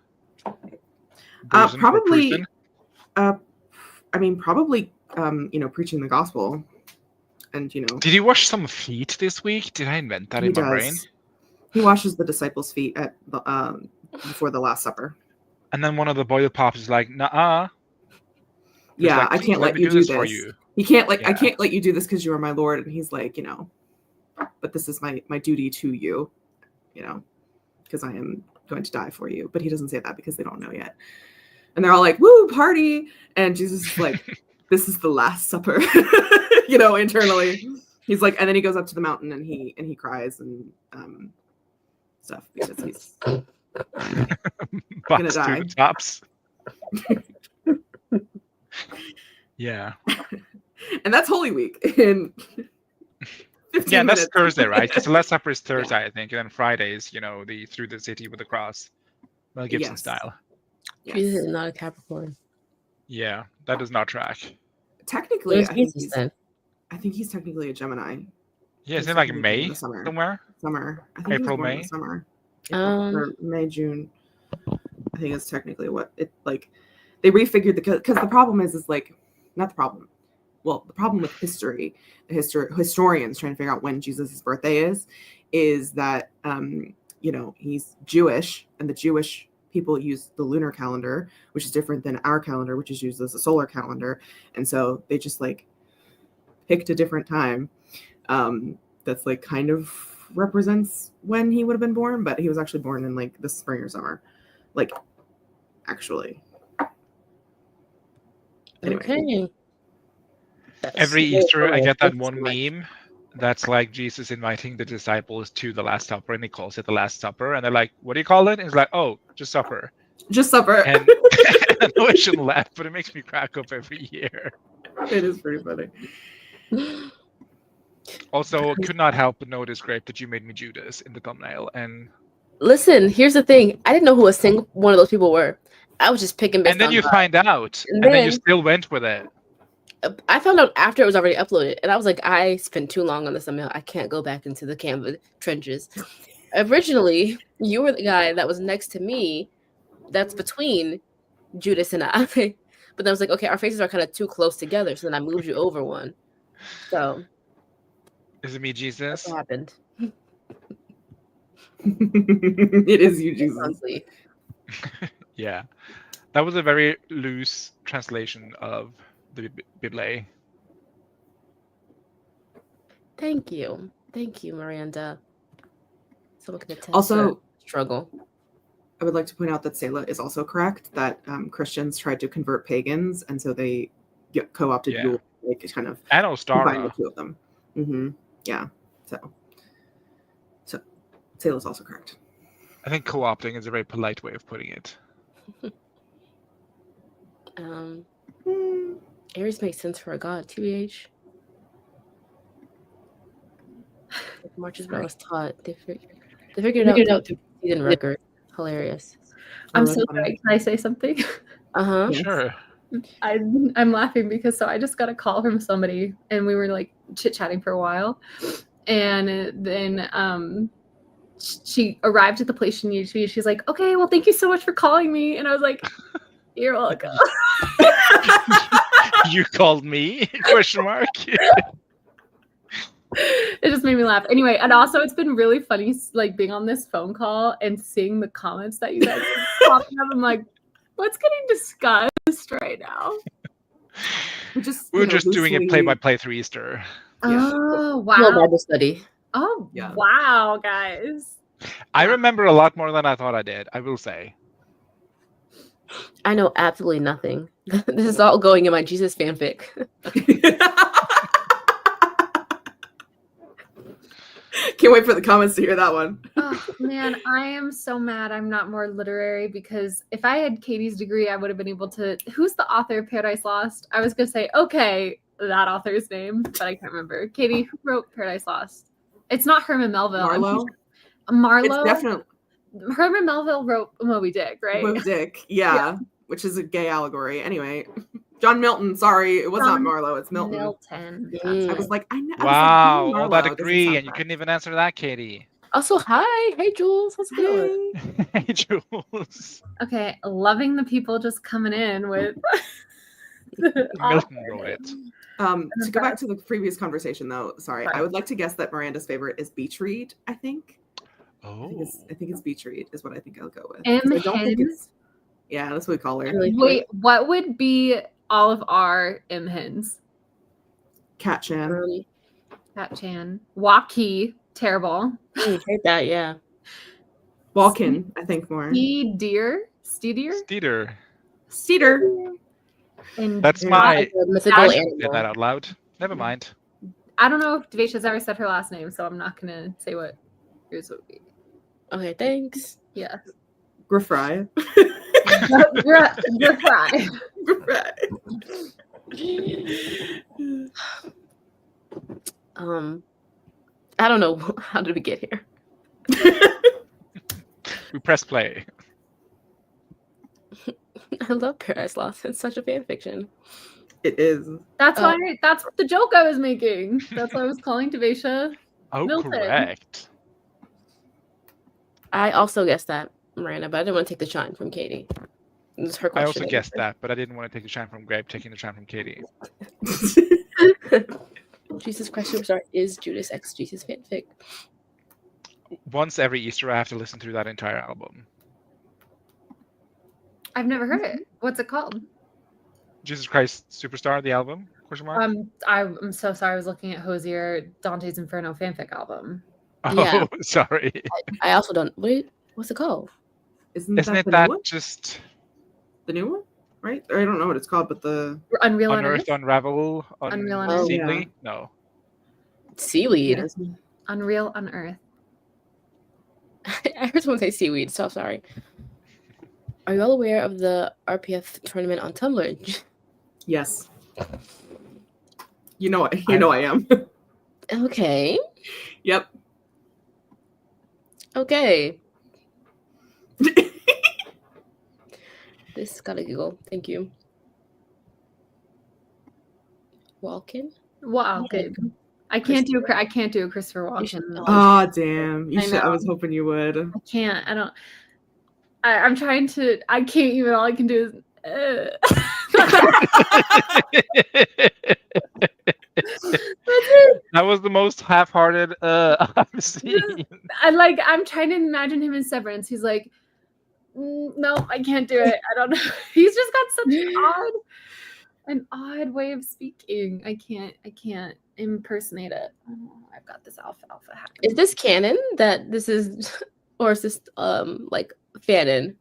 Probably. I mean, probably. Preaching the gospel, and Did you wash some feet this week? Did I invent that in my brain? He washes the disciples' feet at the before the Last Supper. And then one of the boil pops is like, "Nah." Yeah, like, I can't let you do this. For you. He can't like. Yeah. I can't let you do this because you are my Lord. And he's like, but this is my duty to you, because I am going to die for you. But he doesn't say that because they don't know yet. And they're all like, "Woo, party!" And Jesus is like, "This is the Last Supper," internally. He's like, and then he goes up to the mountain and he cries and stuff because he's gonna die. To the tops. Yeah. And that's Holy Week in 15 minutes. That's Thursday, right? Because the Last Supper is Thursday, I think, and then Fridays, the through the city with the cross, Mel Gibson style. Yes. Jesus is not a Capricorn. Yeah, that does not track. Technically, I think he's technically a Gemini. Yeah, isn't it like May somewhere? Summer. I think April, May. Summer. Or May, June. I think it's technically what it like. They refigured because the problem is like not the problem. Well, the problem with history, historians trying to figure out when Jesus' birthday is that he's Jewish, and the Jewish people use the lunar calendar, which is different than our calendar, which is used as a solar calendar, and so they just like picked a different time that's like kind of represents when he would have been born, but he was actually born in like the spring or summer, like actually. Anyway. Okay. Every Easter, I get that one meme that's like Jesus inviting the disciples to the Last Supper, and he calls it the Last Supper, and they're like, "What do you call it?" And he's like, "Oh, just supper." Just supper. And I know I shouldn't laugh, but it makes me crack up every year. It is pretty funny. Also, could not help but notice, Grape, that you made me Judas in the thumbnail. And listen, here's the thing: I didn't know who a single one of those people were. I was just picking. And then you find out, and then you still went with it. I found out after it was already uploaded, and I was like, I spent too long on this thumbnail. I can't go back into the Canva trenches. Originally, you were the guy that was next to me. That's between Judas and I. But then I was like, okay, our faces are kind of too close together, so then I moved you over one. So. Is it me, Jesus? That's what happened. It is you, Jesus. Yeah. That was a very loose translation of the Bible. Thank you, Miranda. Someone can attest also struggle. I would like to point out that Selah is also correct that Christians tried to convert pagans, and so they co-opted Yule, like kind of and Ostara. The two of them. Mm-hmm. Yeah. So Selah is also correct. I think co-opting is a very polite way of putting it. Aries makes sense for a god, TBH. March is what I was taught. They figured it out through season record. Hilarious. I'm so sorry. Can I say something? Yes. Sure. I'm laughing because I just got a call from somebody and we were like chit-chatting for a while, and then she arrived at the place she needed to be. She's like, "Okay, well, thank you so much for calling me," and I was like, "You're welcome." You called me? Question mark. It just made me laugh. Anyway, and also it's been really funny, like being on this phone call and seeing the comments that you guys are popping up. I'm like, what's getting discussed right now? We're just doing a play-by-play through Easter. Oh, wow. No Bible study. Oh, yeah. Wow, guys. I remember a lot more than I thought I did, I will say. I know absolutely nothing. This is all going in my Jesus fanfic. Can't wait for the comments to hear that one. Oh, man, I am so mad I'm not more literary, because if I had Katie's degree, I would have been able to... Who's the author of Paradise Lost? I was going to say, okay, that author's name, but I can't remember. Katie, who wrote Paradise Lost? It's not Herman Melville. Marlowe. Marlowe. It's definitely Herman Melville wrote Moby Dick, right? Moby Dick. Yeah, which is a gay allegory. Anyway, John Milton. Sorry, it was not John Marlowe. It's Milton. I was like, wow, like, all that degree, and you couldn't even answer that, Katie. Also, hi. Hey, Jules. How's it going? Hey, Jules. Okay, loving the people just coming in with. Milton wrote it. To go back to the previous conversation, though, sorry, Right. I would like to guess that Miranda's favorite is Beach Read. I think. Oh. I think it's Beach Read is what I think I'll go with. M. 'Cause I don't think Hen? it's. Yeah, that's what we call her. Really Wait, what would be all of our M. Hens? Cat Chan. Cat Chan. Waki. Terrible. Heard that, yeah. Walkin, I think more. Steeder. Steeder. Cedar. And That's Yeah. my. The mythical I animal. did that out loud. Never mind. I don't know if Devesha's ever said her last name, so I'm not gonna say what yours would be. Okay, thanks. Yeah. Griffry. You're fine. I don't know. How did we get here? We press play. I love Paradise Lost. It's such a fan fiction. It is. That's the joke I was making. That's why I was calling Devesha. Oh, Milton. correct. I also guessed that, Miranda, but I didn't want to take the shine from Katie. It was her I question. also guessed that, but I didn't want to take the shine from Grape, taking the shine from Katie. Jesus Christ Superstar is Judas X Jesus fanfic. Once every Easter, I have to listen through that entire album. I've never heard it. What's it called? Jesus Christ Superstar, the album? Question mark? I'm so sorry. I was looking at Hosier Dante's Inferno fanfic album. Oh, yeah. sorry. I also don't. What's it called? Isn't it the that new one? just The new one? Right? Or I don't know what it's called, but the Unreal Unearth, Unravel, Unreal Unearth. Unseemly? Yeah. No. Seaweed. Yeah. Unreal Unearth. I heard someone say seaweed, so sorry. Are you all aware of the RPF tournament on Tumblr? Yes. You know I am. Okay. Yep. Okay. This got a giggle. Thank you. Walken? Walken. I can't do a Christopher should Walken. know. Oh damn! I know. I was hoping you would. I can't. I don't. I'm trying to. I can't even. All I can do is. That was the most half-hearted I've seen. I'm trying to imagine him in Severance. He's like, no, I can't do it. I don't know. He's just got such an odd way of speaking. I can't impersonate it. Oh, I've got this alpha happening. Is this canon that this is, or is this like fanon?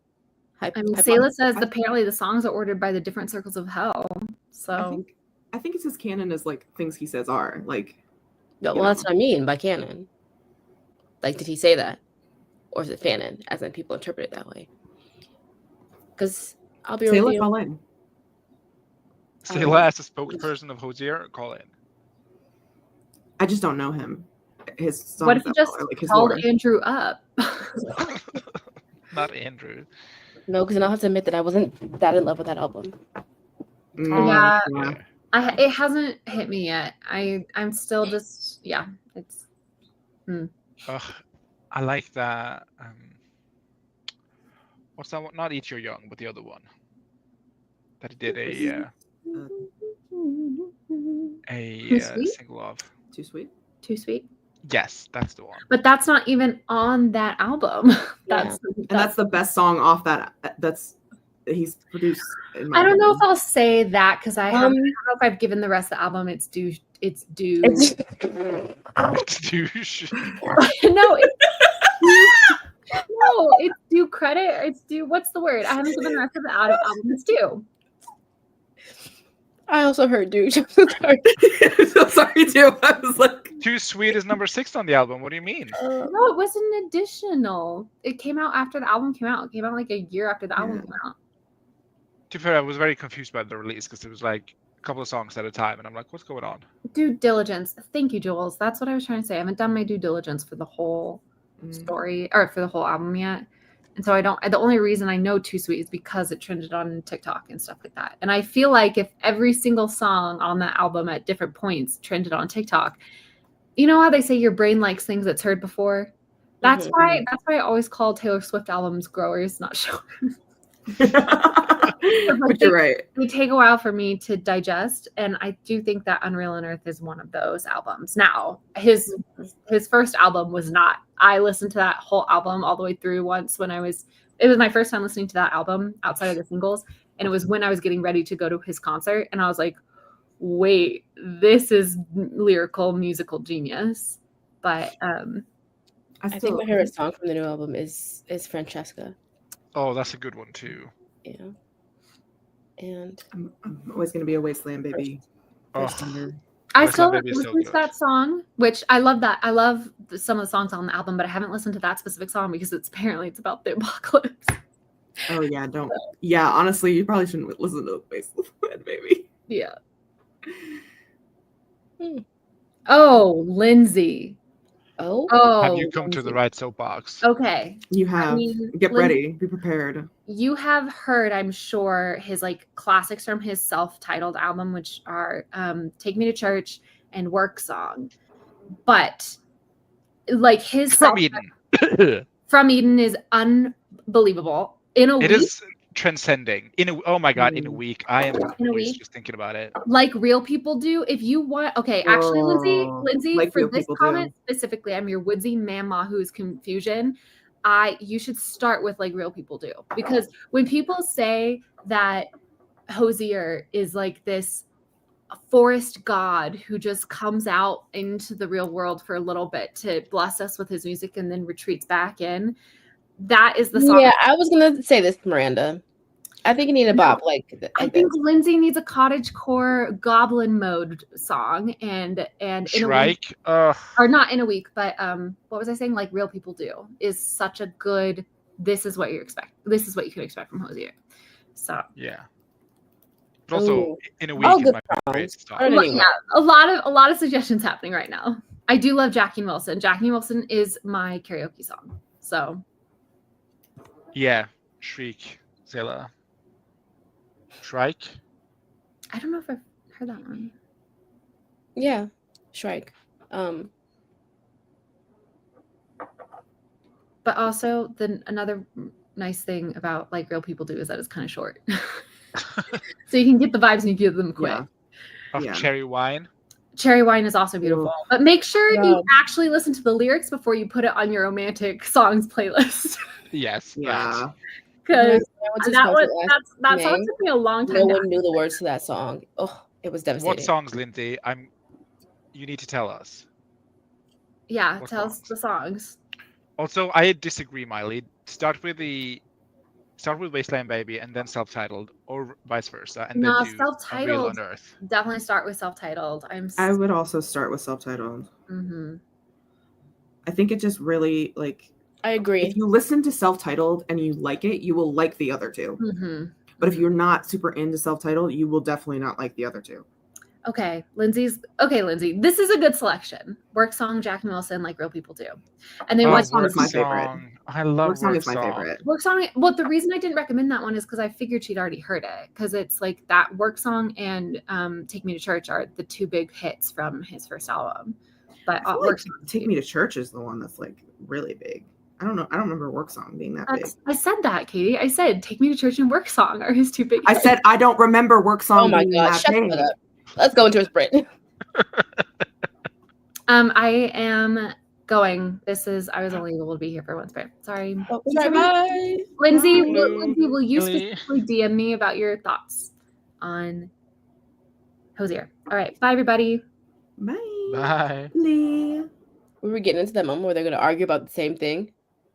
Sayla says apparently the songs are ordered by the different circles of hell. So I think it's his canon is like things he says are like. No, well, that's what I mean by canon. Like, did he say that, or is it fanon, as in people interpret it that way? Because I'll be Sayla, real. call in. Sayla as a spokesperson of Hosier, call in. I just don't know him. His songs. what if he just like his called lore. Andrew up? Not Andrew. No, because then I'll have to admit that I wasn't that in love with that album. Yeah. Yeah. It hasn't hit me yet. I'm still just it's. Ugh, I like that. What's that one? Not Eat Your Young, but the other one. That he did a single of. Too sweet. Too sweet. Yes, that's the one. But that's not even on that album. Yeah. That's the best song off that. That's he's produced. In my I don't know opinion. if I'll say that because I don't know if I've given the rest of the album its due. It's douche. No, it's due credit. It's due. What's the word? I haven't given the rest of the album its due. I also heard douche. I'm so sorry. I'm so sorry too. I was like, Too Sweet is number 6 on the album. What do you mean? No, it was an additional. It came out after the album came out. It came out like a year after the album came out. To be fair, I was very confused by the release because it was like couple of songs at a time, and I'm like, what's going on? Due diligence. Thank you, Jules. That's what I was trying to say. I haven't done my due diligence for the whole story or for the whole album yet. And so the only reason I know Too Sweet is because it trended on TikTok and stuff like that. And I feel like if every single song on that album at different points trended on TikTok, you know how they say your brain likes things it's heard before? That's why I always call Taylor Swift albums growers, not showers. But you're right. They take a while for me to digest, and I do think that Unreal on Earth is one of those albums. Now, his first album was not. I listened to that whole album all the way through once when it was my first time listening to that album outside of the singles, and it was when I was getting ready to go to his concert, and I was like, wait, this is lyrical musical genius. But I think my favorite song from the new album is Francesca. Oh, that's a good one too. Yeah. And I'm always going to be a Wasteland Baby. Oh. I still listen to that song, which I love that. I love some of the songs on the album, but I haven't listened to that specific song because it's about the apocalypse. Oh yeah, don't. Yeah, honestly, you probably shouldn't listen to Wasteland Baby. Yeah. Oh, Lindsay. Oh. Have you come to the right soapbox? Okay. You have. Get ready. Be prepared. You have heard, I'm sure, his like classics from his self-titled album, which are Take Me to Church and Work Song. But like his From Eden. From Eden is unbelievable. It is transcending. Oh my god, in a week. I am always just thinking about it. Like Real People Do. If you want, okay, actually, Lindsay, like for this comment specifically, I'm your woodsy mama who's confusion. You should start with Like Real People Do, because when people say that Hosier is like this forest god who just comes out into the real world for a little bit to bless us with his music and then retreats back in, that is the song. Yeah, I was gonna say this, Miranda. I think you need a bop I think Lindsay needs a cottagecore goblin mode song and Shrike, or not in a week, but what was I saying? Like Real People Do is such a good. This is what you expect. This is what you can expect from Hosier. So yeah. But also in a week is my favorite song. Yeah, a lot of suggestions happening right now. I do love Jackie Wilson. Jackie Wilson is my karaoke song. So. Yeah, Shriek, Zilla. Shrike? I don't know if I've heard that one. Yeah, Shrike. But also, another nice thing about Like Real People Do is that it's kind of short. So you can get the vibes and you get them quick. Yeah. Cherry Wine. Cherry Wine is also beautiful. But make sure you actually listen to the lyrics before you put it on your romantic songs playlist. Yes. Yeah. Because that song took me a long time. No one knew the words to that song. Oh, it was devastating. What songs, Lindsay? You need to tell us. Yeah, tell us the songs. Also, I disagree, Miley. Start with Wasteland Baby and then self-titled, or vice versa, and then do Unreal on Earth. Definitely start with self-titled. I would also start with self-titled. Mm-hmm. I think it just really I agree. If you listen to self-titled and you like it, you will like the other two. Mm-hmm. But if you're not super into self-titled, you will definitely not like the other two. Okay, Lindsay, this is a good selection. Work Song, Jackie Wilson, Like Real People Do. And then Work Song is my favorite. I love Work Song is my favorite. Work Song, well, the reason I didn't recommend that one is because I figured she'd already heard it. Because it's like that Work Song and Take Me to Church are the two big hits from his first album. But Take Me to Church is the one that's like really big. I don't know. I don't remember Work Song being that big. I said that, Katie. I said Take Me to Church and Work Song are his two big hits. I said I don't remember Work Song being that big. Let's go into a sprint. I am going. I was only able to be here for one sprint. Sorry. Bye. Lindsay, will you specifically DM me about your thoughts on Hosier? All right. Bye, everybody. Bye. Bye. We were getting into that moment where they're going to argue about the same thing.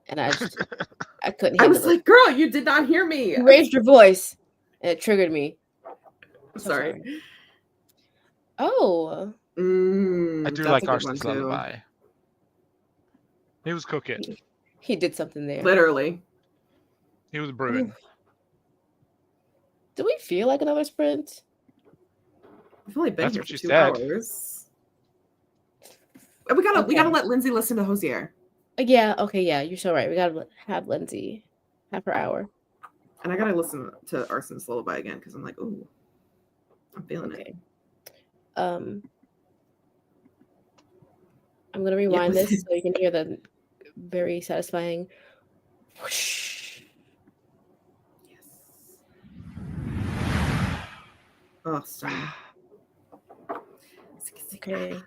And I couldn't handle it. I was like, girl, you did not hear me. You raised your voice. And it triggered me. Sorry. Oh. I do like Arson's Lullaby. He was cooking. He did something there. Literally. He was brewing. Do we feel like another sprint? We've only been That's here what for she 2 said. hours. We gotta let Lindsay listen to Hosier. Yeah, okay, yeah, you're so right. We gotta have Lindsay have her hour. And I gotta listen to Arson's Lullaby again because I'm like, ooh, I'm feeling it. Okay. I'm gonna rewind this so you can hear the very satisfying whoosh. Yes. Oh, stunning. Okay.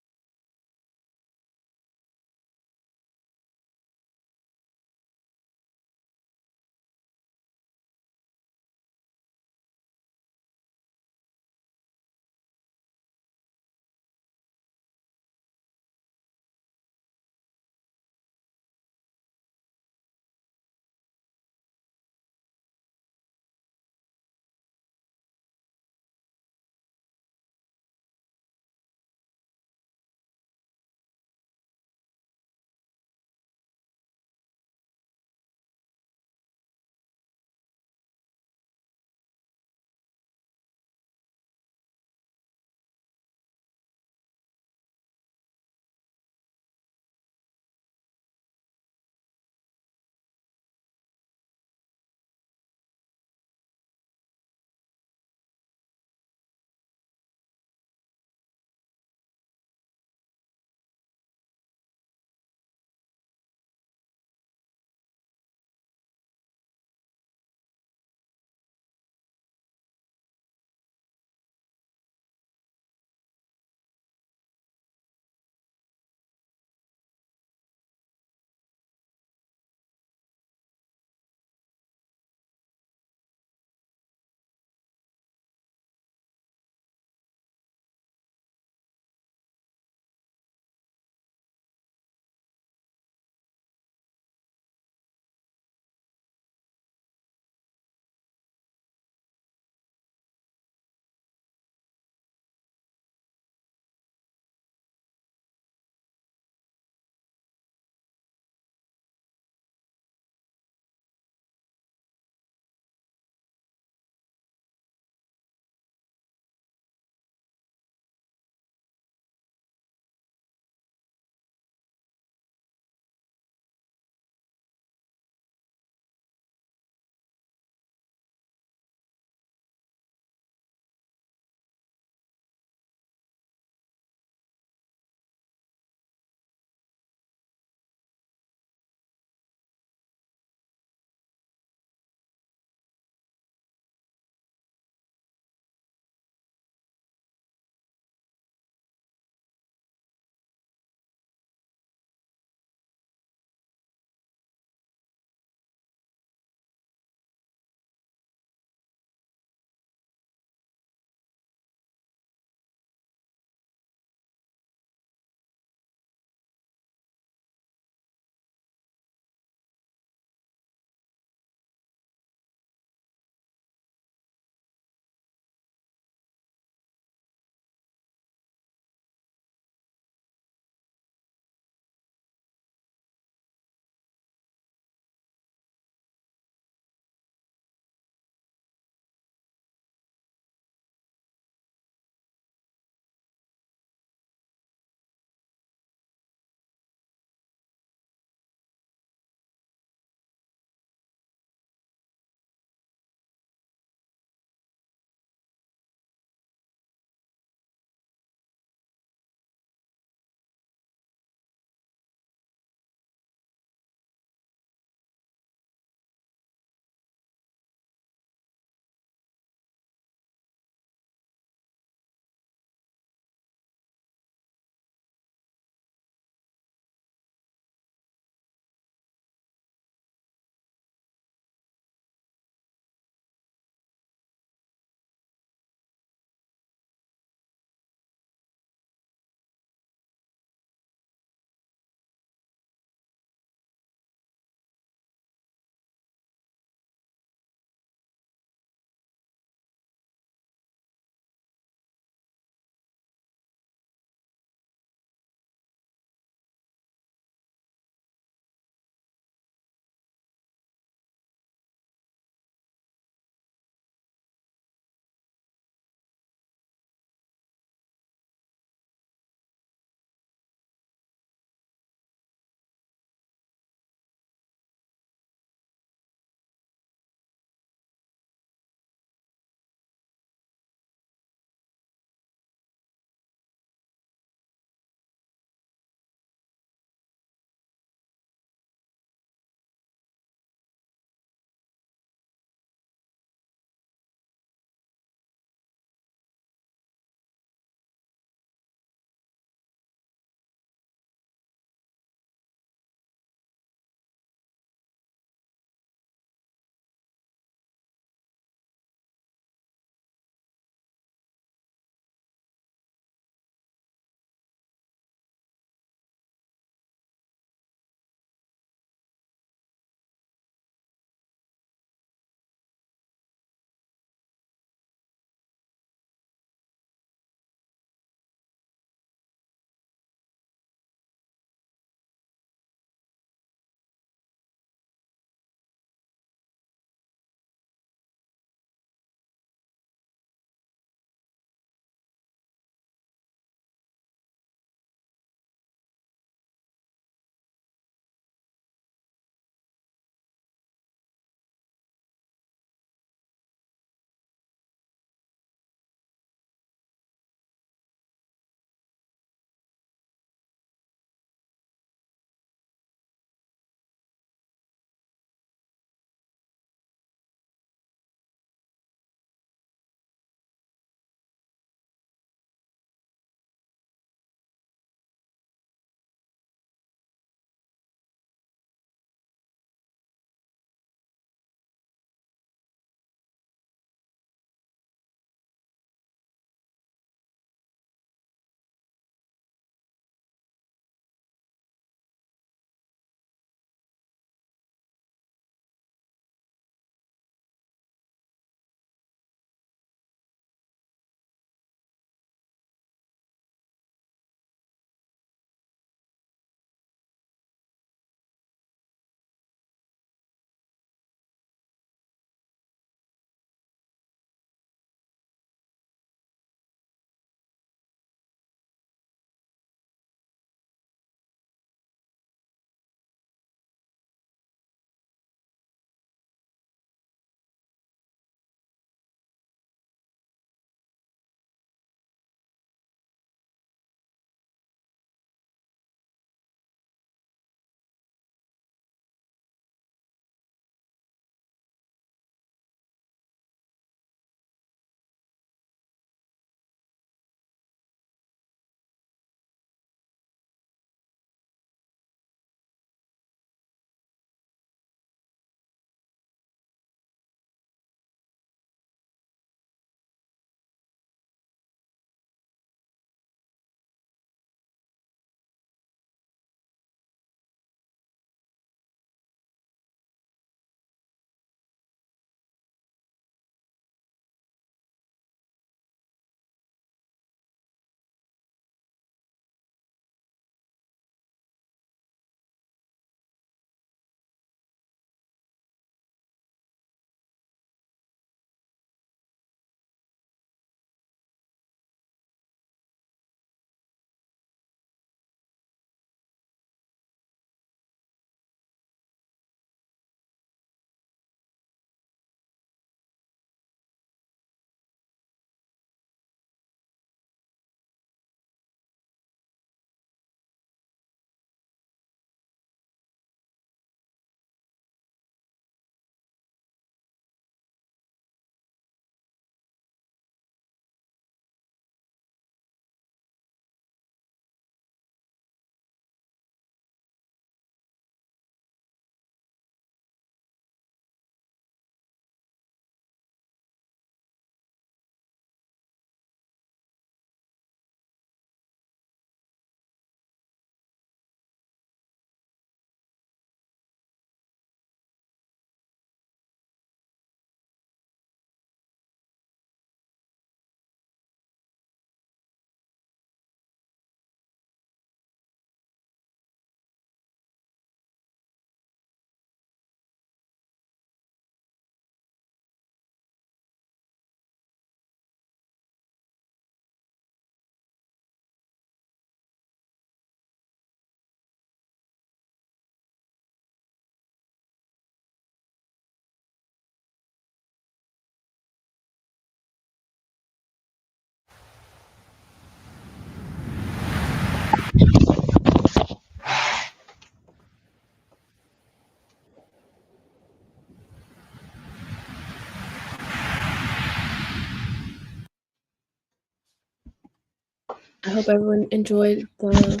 I hope everyone enjoyed the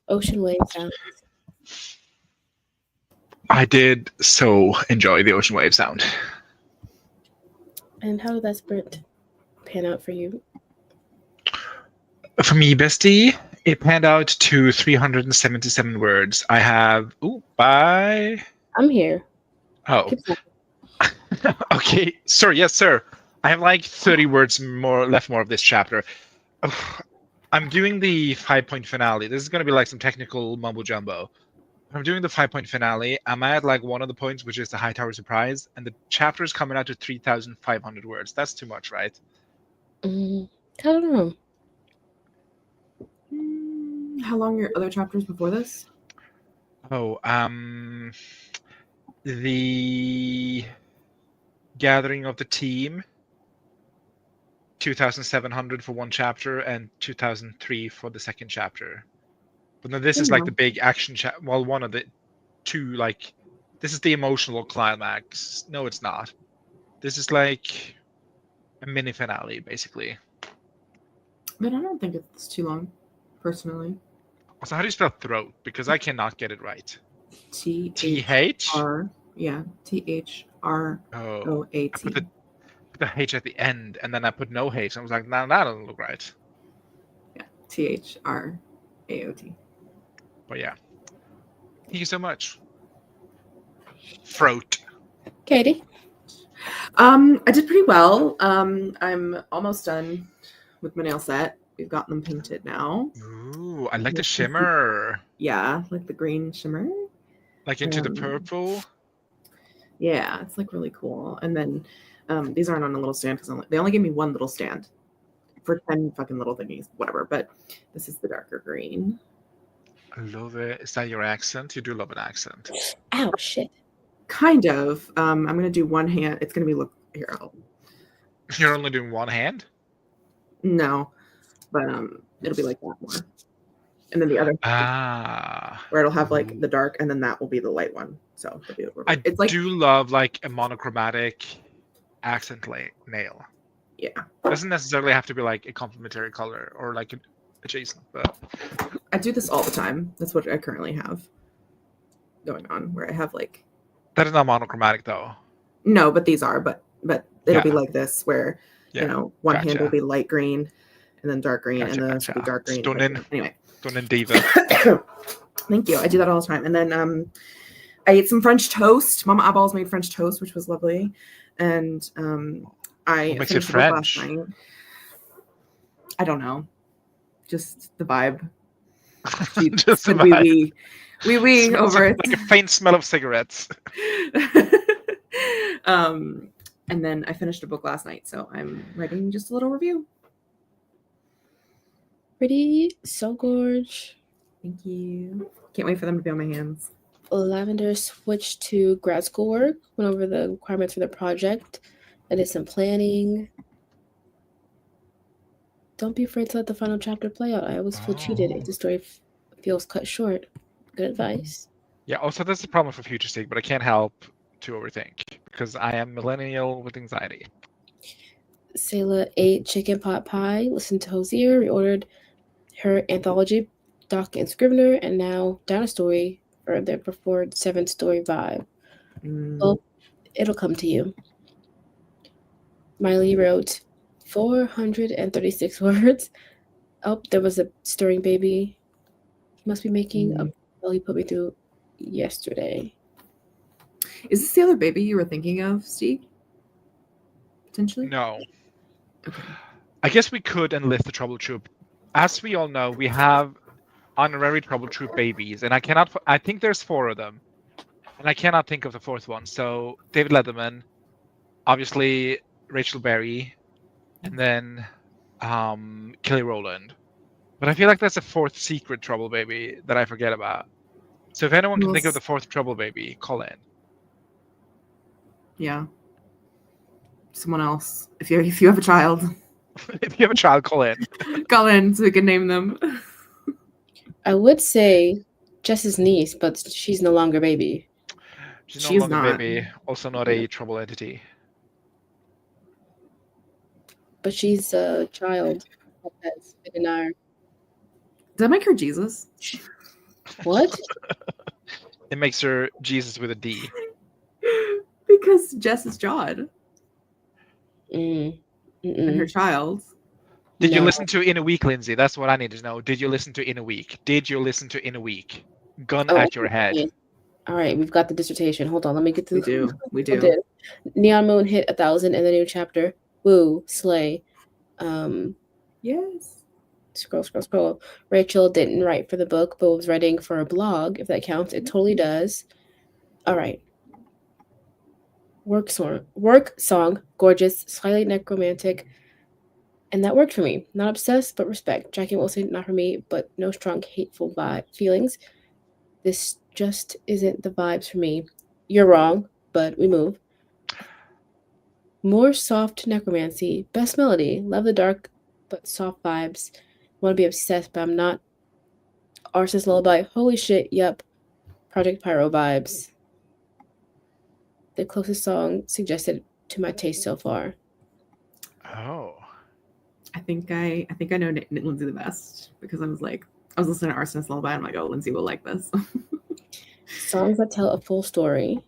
ocean wave sound. I did so enjoy the ocean wave sound. And how did that sprint pan out for you? For me, bestie, it panned out to 377 words. I have. Ooh, bye. I'm here. Oh. Keep talking. Okay. Sorry. Yes, sir. I have like 30 words more left of this chapter. I'm doing the 5-point finale. This is going to be like some technical mumbo jumbo. I'm doing the 5-point finale. I'm at like one of the points, which is the High Tower Surprise, and the chapter is coming out to 3,500 words. That's too much, right? I don't know. How long are your other chapters before this? Oh, the Gathering of the Team, 2,700 for one chapter and 2,003 for the second chapter. But then this is like the big action well, one of the two, like, this is the emotional climax. No, it's not. This is like a mini finale, basically. But I don't think it's too long, personally. Also, how do you spell throat? Because I cannot get it right. T-H? TH? Yeah, THROAT. Oh, I put the H at the end, and then I put no H. And I was like, nah, that doesn't look right. Yeah, THRAOT. But yeah. Thank you so much. Throat. Katie? I did pretty well. I'm almost done with my nail set. We've got them painted now. Ooh, I like the shimmer. Yeah, like the green shimmer. Like into the purple. Yeah, it's like really cool. And then these aren't on a little stand because they only gave me one little stand for 10 fucking little thingies, whatever. But this is the darker green. I love it. Is that your accent? You do love an accent. Ow, shit. Kind of. I'm gonna do one hand. It's gonna be here. You're only doing one hand? No, but it'll be like that more. And then the other where it'll have like the dark, and then that will be the light one. So it's like, do love like a monochromatic accent nail. Yeah, it doesn't necessarily have to be like a complementary color or like adjacent, but I do this all the time. That's what I currently have going on, where I have like. That is not monochromatic though. No, but these are. But it'll be like this, where one hand will be light green, and then dark green, and then this will be dark green. Anyway. Stunning diva. Thank you. I do that all the time. And then I ate some French toast. Mama Abal's made French toast, which was lovely. And I finished the book last night. I don't know. Just the vibe. Just the vibe. Wee over it. Like a faint smell of cigarettes. And then I finished a book last night, so I'm writing just a little review. Pretty, so gorge. Thank you. Can't wait for them to be on my hands. Lavender switched to grad school work, went over the requirements for the project. I did some planning. Don't be afraid to let the final chapter play out. I always feel cheated if the story feels cut short. Good advice. Yeah, also that's the problem for Future State, but I can't help to overthink because I am millennial with anxiety. Sayla ate chicken pot pie, listened to Hosier, reordered her anthology, Doc and Scrivener, and now down a story for their preferred 7-story vibe. Well, it'll come to you. Miley wrote 436 words. Oh, there was a stirring baby. He must be making a bill he put me through yesterday. Is this the other baby you were thinking of, Steve? Potentially? No. Okay. I guess we could enlist the Trouble Troop. As we all know, we have honorary Trouble Troop babies, and I think there's 4 of them, and I cannot think of the 4th one. So David Letterman, obviously Rachel Berry, and then Kelly Rowland. But I feel like there's a 4th secret Trouble baby that I forget about. So if anyone can think of the 4th Trouble baby, call in. Yeah. Someone else. If you have a child. If you have a child, call in. Call in so we can name them. I would say Jess's niece, but she's no longer baby. She's no longer baby. Also not a trouble entity. But she's a child that has been in our Did I make her Jesus? What? It makes her Jesus with a D. Because Jess is Jod Mm. and her Mm-mm. child. Did you No. listen to In a Week, Lindsay? That's what I need to know. Did you listen to In a Week? Did you listen to In a Week? Gun Oh, at your head. okay. All right, we've got the dissertation. Hold on, let me get to We the do. We I do. did. Neon Moon hit 1,000 in the new chapter. Woo, slay. Yes. Scroll. Rachel didn't write for the book, but was writing for a blog. If that counts, it totally does. All right. Work song, gorgeous, slightly necromantic, and that worked for me. Not obsessed, but respect. Jackie Wilson, not for me, but no strong hateful feelings. This just isn't the vibes for me. You're wrong, but we move. More soft necromancy. Best melody. Love the dark, but soft vibes. Want to be obsessed, but I'm not. Arson's Lullaby. Holy shit, yep. Project Pyro vibes. The closest song suggested to my taste so far. Oh. I think I know Lindsay the best because I was listening to Arsonist Lullaby. I'm like, oh, Lindsay will like this. Songs that tell a full story.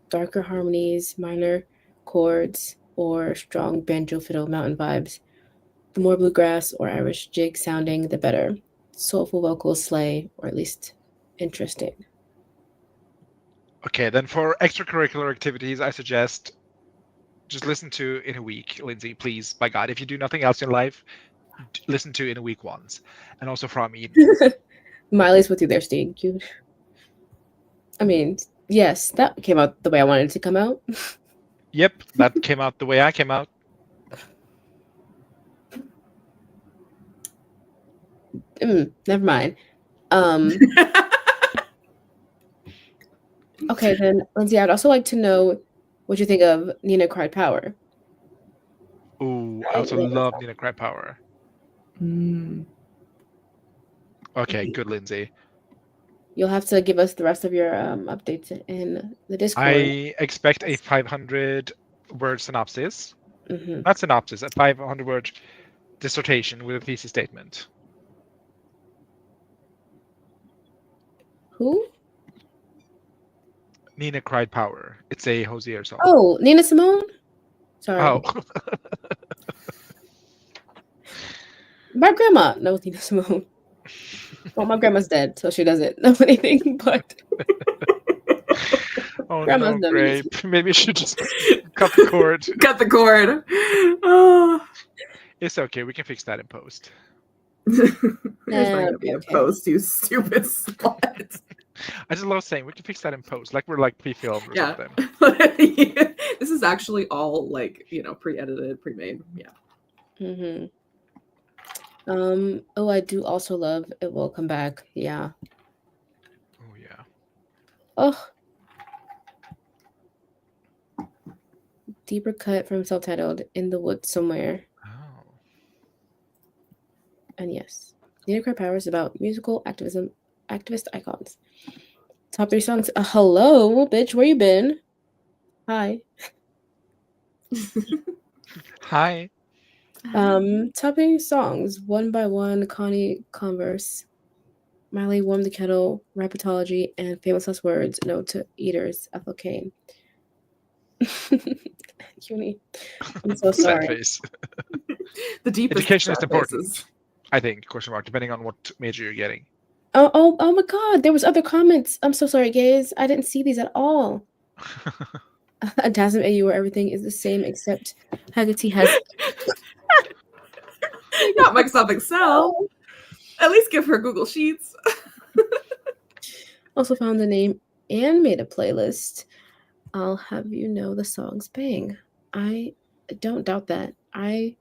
Darker harmonies, minor chords, or strong banjo fiddle mountain vibes. The more bluegrass or Irish jig sounding, the better. Soulful vocals slay, or at least interesting. Okay, then for extracurricular activities, I suggest just listen to In a Week, Lindsay, please. By God, if you do nothing else in life, listen to In a Week once. And also from me. Miley's with you there, Steve. I mean, yes, that came out the way I wanted it to come out. Yep, that came out the way I came out. Never mind. Okay, then, Lindsay, I'd also like to know what you think of Nina Cried Power. Ooh, I also love Nina Cry Power. Okay, good, Lindsay. You'll have to give us the rest of your updates in the Discord. I expect a 500-word synopsis. Mm-hmm. Not synopsis, a 500-word dissertation with a thesis statement. Who? Nina Cried Power. It's a Hosier song. Oh, Nina Simone? Sorry. Oh. My grandma knows Nina Simone. Well, my grandma's dead, so she doesn't know anything, but... Oh, Grandma's no, done Grape. Maybe you should just cut the cord. Cut the cord. Oh. It's okay. We can fix that in post. There's not going to be a okay. post, you stupid slut. I just love saying we can fix that in post, like we're like pre-filmed or Yeah. something. This is actually all like, pre-edited, pre-made. Yeah. Mm-hmm. Oh, I do also love It Will Come Back. Yeah. Oh, yeah. Oh. Deeper cut from self-titled In the Woods Somewhere. Oh. And yes, Nina Cry Power is about musical activist icons. Top 3 songs. Hello, bitch. Where you been? Hi. Hi. Top 3 songs. One by One, Connie Converse, Miley Warm the Kettle, Rapatology, and Famous Last Words, No to Eaters, Ethel Kane. Cuny. I'm so Sad sorry. face. The deepest Education is sad important. faces. I think, question mark, depending on what major you're getting. Oh my god, there was other comments. I'm so sorry, guys. I didn't see these at all. A Dasm AU where everything is the same except Haggerty has Not Microsoft Excel. At least give her Google Sheets. also found the name and made a playlist. I'll have you know the songs bang. I don't doubt that. I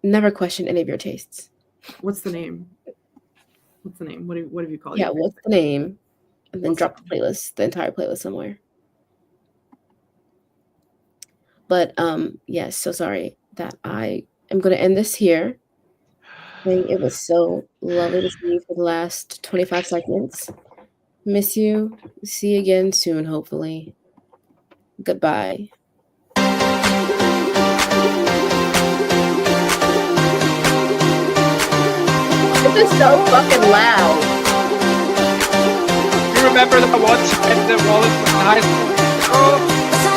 never question any of your tastes. What's the name? What have you called Yeah, it? what's the name? And then What's drop the playlist, the entire playlist somewhere. But yes, so sorry that I am gonna end this here. It was so lovely to see you for the last 25 seconds. Miss you. See you again soon, hopefully. Goodbye. sound is so fucking loud. You remember that one time that Wallace was in high school? Oh,